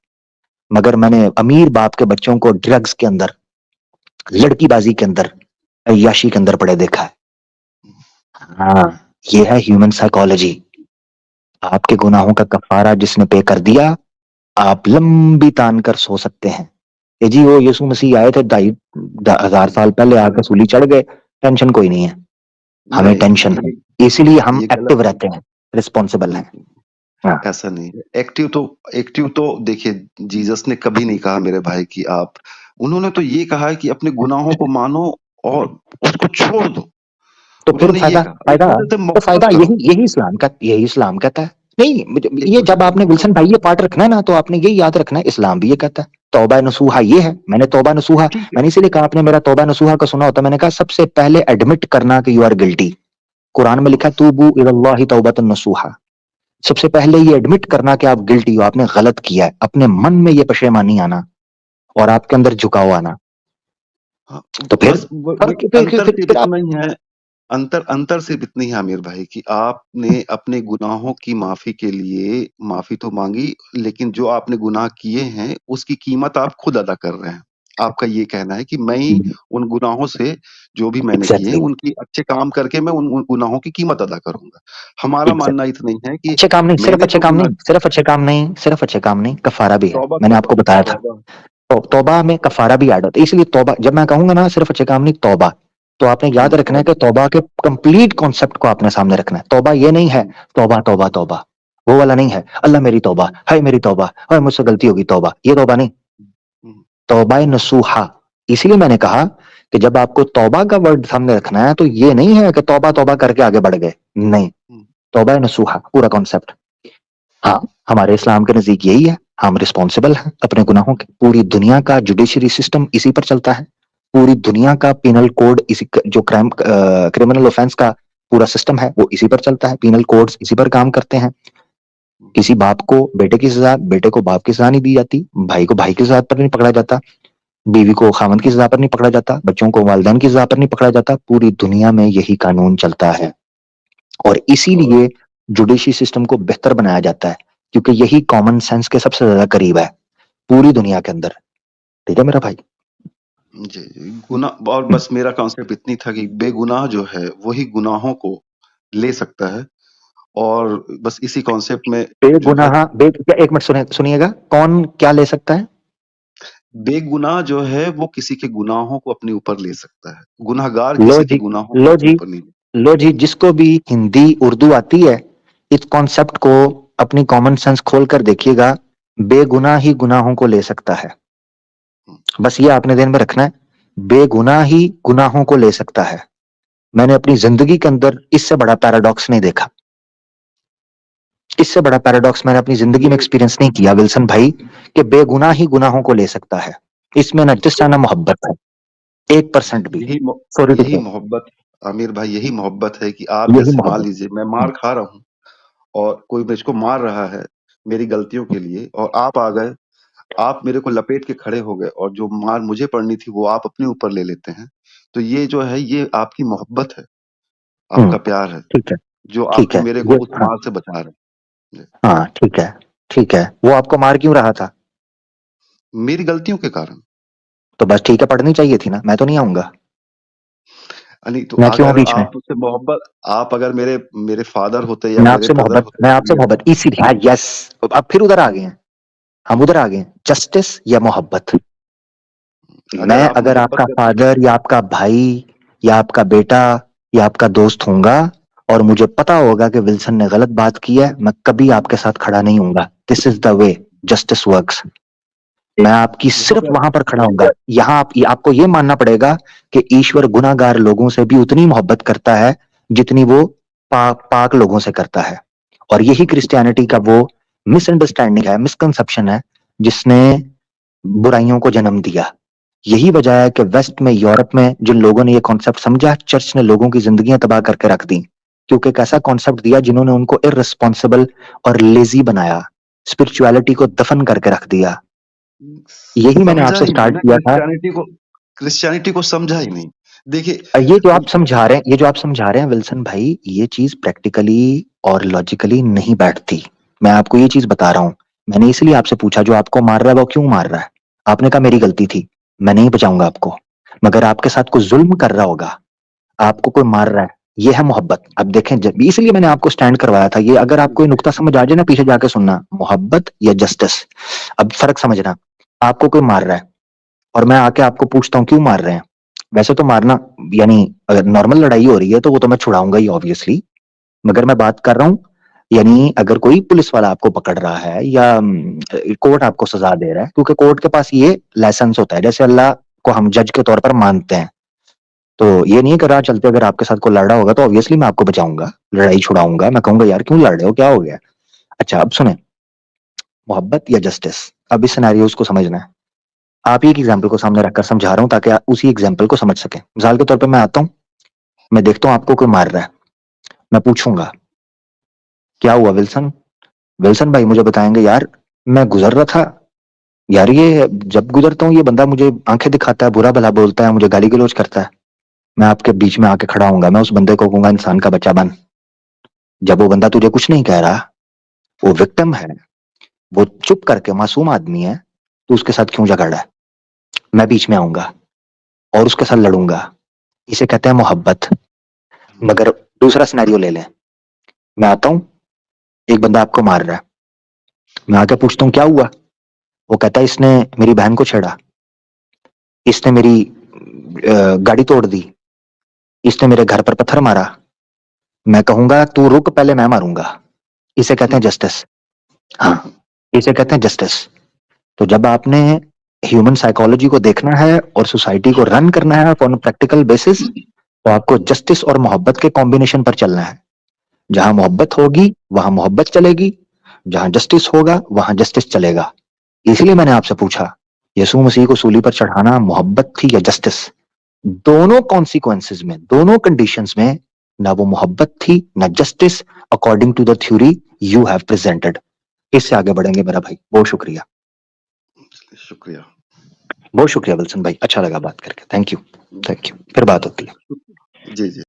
मगर मैंने अमीर बाप के बच्चों को ड्रग्स के अंदर, लड़कीबाजी के अंदर, अय्याशी के अंदर पड़े देखा है। हाँ, ये है ह्यूमन साइकोलॉजी। आपके गुनाहों का कफारा जिसने पे कर दिया, आप लंबी तान कर सो सकते हैं कि जी वो यीशु मसीह आए थे 2,500 साल पहले, आकर सूली चढ़ गए, टेंशन कोई नहीं है। हमें नहीं, टेंशन है, इसीलिए हम ये गलत एक्टिव है। रहते हैं, रिस्पॉन्सिबल हैं। हाँ, ऐसा नहीं है। एक्टिव तो देखिए, जीसस ने कभी नहीं कहा मेरे भाई कि आप, उन्होंने तो ये कहा है कि अपने गुनाहों को मानो और उसको छोड़ दो। तो फिर उन्होंने ये फायदा, कहा, फायदा, एक-दूसरे से तो फायदा मोहब्बत करो। यही इस्लाम कहता है। नहीं, ये एक-दूसरे जब से आपने मोहब्बत गुलशन भाई करो। ये पाठ रखना है ना, तो आपने यही याद रखना है, इस्लाम भी ये कहता है। तौबा नसूहा ये है, मैंने तौबा नसूहा, ठीक है। मैंने इसीलिए कहा आपने मेरा तौबा नसूहा का सुना होता, मैंने कहा सबसे पहले एडमिट करना कि यू आर गिल्टी। कुरान में लिखा तूबू इलल्लाहि तौबतन नसूहा। सबसे पहले ये एडमिट करना कि आप गिल्टी हो, आपने गलत किया है, अपने मन में ये पशेमानी आना और आपके अंदर झुकाव आना। हाँ, तो फिर बस वो और अंतर सिर्फ फिर आप इतना ही है। अंतर सिर्फ इतनी है आमिर भाई कि आपने अपने गुनाहों की माफी के लिए माफी तो मांगी, लेकिन जो आपने गुनाह किए हैं उसकी कीमत आप खुद अदा कर रहे हैं। आपका ये कहना है कि मैं ही उन गुनाहों से, जो भी मैंने किए हैं एग्जैक्टली, उनकी अच्छे काम करके मैं उन गुनाहों की कीमत अदा करूंगा। हमारा मानना एग्जैक्टली, इतना ही है कि अच्छे काम नहीं, सिर्फ मैंने अच्छे जो काम गुनाह, नहीं, सिर्फ अच्छे काम नहीं, सिर्फ अच्छे काम नहीं, कफारा भी है, तौबा मैंने तौबा आपको बताया था। तौबा। तो तौबा में कफारा भी ऐड होता है, इसलिए तौबा जब मैं कहूंगा ना सिर्फ अच्छे काम नहीं, तौबा, तो आपने याद रखना है कि तौबा। तौबा के कंप्लीट कॉन्सेप्ट को आपने सामने रखना है। तौबा ये नहीं है तौबा तौबा तौबा, वो वाला नहीं है, अल्लाह मेरी तौबा, हाय मेरी तौबा, हाय मुझसे गलती होगी तौबा, ये तौबा नहीं। तौबा नसूहा। इसीलिए मैंने कहा कि जब आपको तौबा का वर्ड सामने रखना है तो ये नहीं है कि तौबा तौबा करके आगे बढ़ गए, नहीं। तौबा नसूहा पूरा कॉन्सेप्ट। हाँ, हमारे इस्लाम के नजदीक यही है, हम रिस्पॉन्सिबल हैं अपने गुनाहों के। पूरी दुनिया का जुडिशरी सिस्टम इसी पर चलता है, पूरी दुनिया का पिनल कोड जो क्रिमिनल ऑफेंस का पूरा सिस्टम है वो इसी पर चलता है, पिनल कोड्स इसी पर काम करते हैं। किसी बाप को बेटे की सजा, बेटे को बाप की सजा नहीं दी जाती, भाई को भाई की सजा पर नहीं पकड़ा जाता, बीवी को खामद की सजा पर नहीं पकड़ा जाता, बच्चों को वालिदैन की सजा पर नहीं पकड़ा जाता। पूरी दुनिया में यही कानून चलता है और और इसीलिए जुडिशरी सिस्टम को बेहतर बनाया जाता है, क्योंकि यही कॉमन सेंस के सबसे ज्यादा करीब है पूरी दुनिया के अंदर। ठीक है मेरा भाई। जी, जी, गुनाह, और बस मेरा कॉन्सेप्ट इतनी था कि बेगुनाह जो है वही गुनाहों को ले सकता है, और बस इसी कॉन्सेप्ट में जो है, बेगुनाह क्या, एक मिनट सुनिएगा, कौन क्या ले सकता है? बेगुनाह जो है वो किसी के गुनाहों को अपने ऊपर ले सकता है। गुनहगार लो किसी के जी, गुनाहों को लो अपने जी, ऊपर नहीं ले। लो जी, जिसको भी हिंदी उर्दू आती है, इस कॉन्सेप्ट को अपनी कॉमन सेंस खोल कर देखिएगा, बेगुनाह ही गुनाहों को ले सकता है। हुँ, बस ये आपने ध्यान में रखना है, बेगुनाह ही गुनाहों को ले सकता है। मैंने अपनी जिंदगी के अंदर इससे बड़ा पैराडॉक्स नहीं देखा, इससे बड़ा पैराडॉक्स मैंने अपनी जिंदगी में मेरे एक्सपीरियंस नहीं किया विल्सन भाई, कि बेगुनाह ही गुनाहों को ले सकता है। इसमें न जस्ट ना मोहब्बत है, 1% भी। यही मो सॉरी टू यही से, मोहब्बत, आमिर भाई, यही मोहब्बत है कि आप यही जैसे मान मोहब्बत। लीजिए मैं मार खा रहा हूँ और कोई मुझको मार रहा है मेरी गलतियों के लिए, और आप आ गए, आप मेरे को लपेट के खड़े हो गए और जो मार मुझे पड़नी थी वो आप अपने ऊपर ले लेते हैं। तो ये जो है ये आपकी मोहब्बत है, हम्म, आपका प्यार है, ठीक है, जो ठीक आपको है, मेरे को ये उस हाँ, मार से बचा रहे हैं। जी। हाँ ठीक है, ठीक है, वो आपको मार क्यों रहा था? मेरी गलतियों के कारण। तो बस ठीक है, पढ़नी चाहिए थी ना, मैं तो नहीं आऊंगा। नहीं तो मैं क्यों हूं अगर बीच में? आप मुझसे मोहब्बत, आप अगर मेरे मेरे फादर होते या मेरे ब्रदर होते मैं तो आपसे मैं, मोहब्बत इसीलिए, हाँ, यस, अब फिर उधर आ गए हैं। हम उधर आ गए, जस्टिस या मोहब्बत। अगर मैं आप अगर मोहब्बत आपका कर फादर या आपका भाई या आपका बेटा या आपका दोस्त होऊंगा और मुझे पता होगा कि विल्सन ने गलत बात की है, मैं कभी आपके साथ खड़ा नहीं होऊंगा। This is the way justice works. मैं आपकी सिर्फ मगर वहां पर खड़ा होऊंगा। यहाँ आपको ये मानना पड़ेगा कि ईश्वर गुनाहगार लोगों से भी उतनी मोहब्बत करता है जितनी वो पाक लोगों से करता है। और यही क्रिश्चियनिटी का वो मिसअंडरस्टैंडिंग है, मिसकंसेप्शन है, जिसने बुराइयों को जन्म दिया। यही वजह है कि वेस्ट में, यूरोप में जिन लोगों ने ये कॉन्सेप्ट समझा, चर्च ने लोगों की जिंदगियां तबाह करके रख दी, क्योंकि एक ऐसा कॉन्सेप्ट दिया जिन्होंने उनको इररिस्पॉन्सिबल और लेजी बनाया, स्पिरिचुअलिटी को दफन करके रख दिया। यही मैंने समझा आपसे ही नहीं स्टार्ट ना, किया था। क्रिश्चियनिटी को समझा ही नहीं। देखिए, ये जो आप समझा रहे हैं, ये जो आप समझा रहे हैं विल्सन भाई, ये चीज प्रैक्टिकली और लॉजिकली नहीं बैठती। मैं आपको ये चीज बता रहा हूं। मैंने इसलिए आपसे पूछा, जो आपको मार रहा है वो क्यों मार रहा है? आपने कहा मेरी गलती थी, मैं नहीं बचाऊंगा आपको। मगर आपके साथ कोई जुल्म कर रहा होगा, आपको कोई मार रहा है, ये है मोहब्बत। अब देखें, जब इसलिए मैंने आपको स्टैंड करवाया था। ये अगर आपको ये नुक्ता समझ आ जाए ना, पीछे जाके सुनना, मोहब्बत या जस्टिस। अब फर्क समझना। आपको कोई मार रहा है और मैं आके आपको पूछता हूँ क्यों मार रहे हैं। वैसे तो मारना, यानी अगर नॉर्मल लड़ाई हो रही है तो वो तो मैं छुड़ाऊंगा ही ऑब्वियसली। मगर मैं बात कर रहा हूँ, यानी अगर कोई पुलिस वाला आपको पकड़ रहा है या कोर्ट आपको सजा दे रहा है, क्योंकि कोर्ट के पास ये लाइसेंस होता है, जैसे अल्लाह को हम जज के तौर पर मानते हैं। तो ये नहीं है कि राह चलते अगर आपके साथ कोई लड़ रहा होगा तो ऑब्वियसली मैं आपको बचाऊंगा, लड़ाई छुड़ाऊंगा, मैं कहूंगा यार क्यों लड़ रहे हो, क्या हो गया। अच्छा, अब सुने, मोहब्बत या जस्टिस, अब इस सिनेरियोस को समझना है। आप ही एक एग्जाम्पल को सामने रखकर समझा रहा हूं ताकि आप उसी एग्जाम्पल को समझ सके। मिसाल के तौर पर मैं आता हूं, मैं देखता हूं आपको कोई मार रहा है, मैं पूछूंगा क्या हुआ विल्सन? विल्सन भाई मुझे बताएंगे यार, मैं गुजर रहा था यार, ये जब गुजरता हूँ ये बंदा मुझे आंखें दिखाता है, बुरा भला बोलता है, मुझे गाली गलौज करता है। मैं आपके बीच में आके खड़ा होऊंगा, मैं उस बंदे को कहूंगा इंसान का बच्चा बन। जब वो बंदा तुझे कुछ नहीं कह रहा, वो विक्टिम है, वो चुप करके मासूम आदमी है, तो उसके साथ क्यों झगड़ रहा है? मैं बीच में आऊंगा और उसके साथ लड़ूंगा। इसे कहते हैं मोहब्बत। मगर दूसरा सिनेरियो ले लें, मैं आता हूं, एक बंदा आपको मार रहा है, मैं आके पूछता हूँ क्या हुआ? वो कहता है इसने मेरी बहन को छेड़ा, इसने मेरी गाड़ी तोड़ दी, इसने मेरे घर पर पत्थर मारा। मैं कहूंगा तू रुक, पहले मैं मारूंगा। इसे कहते हैं जस्टिस। हाँ, इसे कहते हैं जस्टिस। तो जब आपने ह्यूमन साइकोलॉजी को देखना है और सोसाइटी को रन करना है ऑन प्रैक्टिकल बेसिस, तो आपको जस्टिस और मोहब्बत के कॉम्बिनेशन पर चलना है। जहां मोहब्बत होगी वहां मोहब्बत चलेगी, जहां जस्टिस होगा वहां जस्टिस चलेगा। इसलिए मैंने आपसे पूछा, यीशु मसीह को सूली पर चढ़ाना मोहब्बत थी या जस्टिस? दोनों कॉन्सिक्वेंसेज में, दोनों कंडीशंस में, ना वो मोहब्बत थी ना justice, according to the theory you have presented. इससे आगे बढ़ेंगे मेरा भाई, बहुत शुक्रिया। शुक्रिया। बहुत शुक्रिया विल्सन भाई, अच्छा लगा बात करके। थैंक यू, थैंक यू, फिर बात होती है। जी, जी।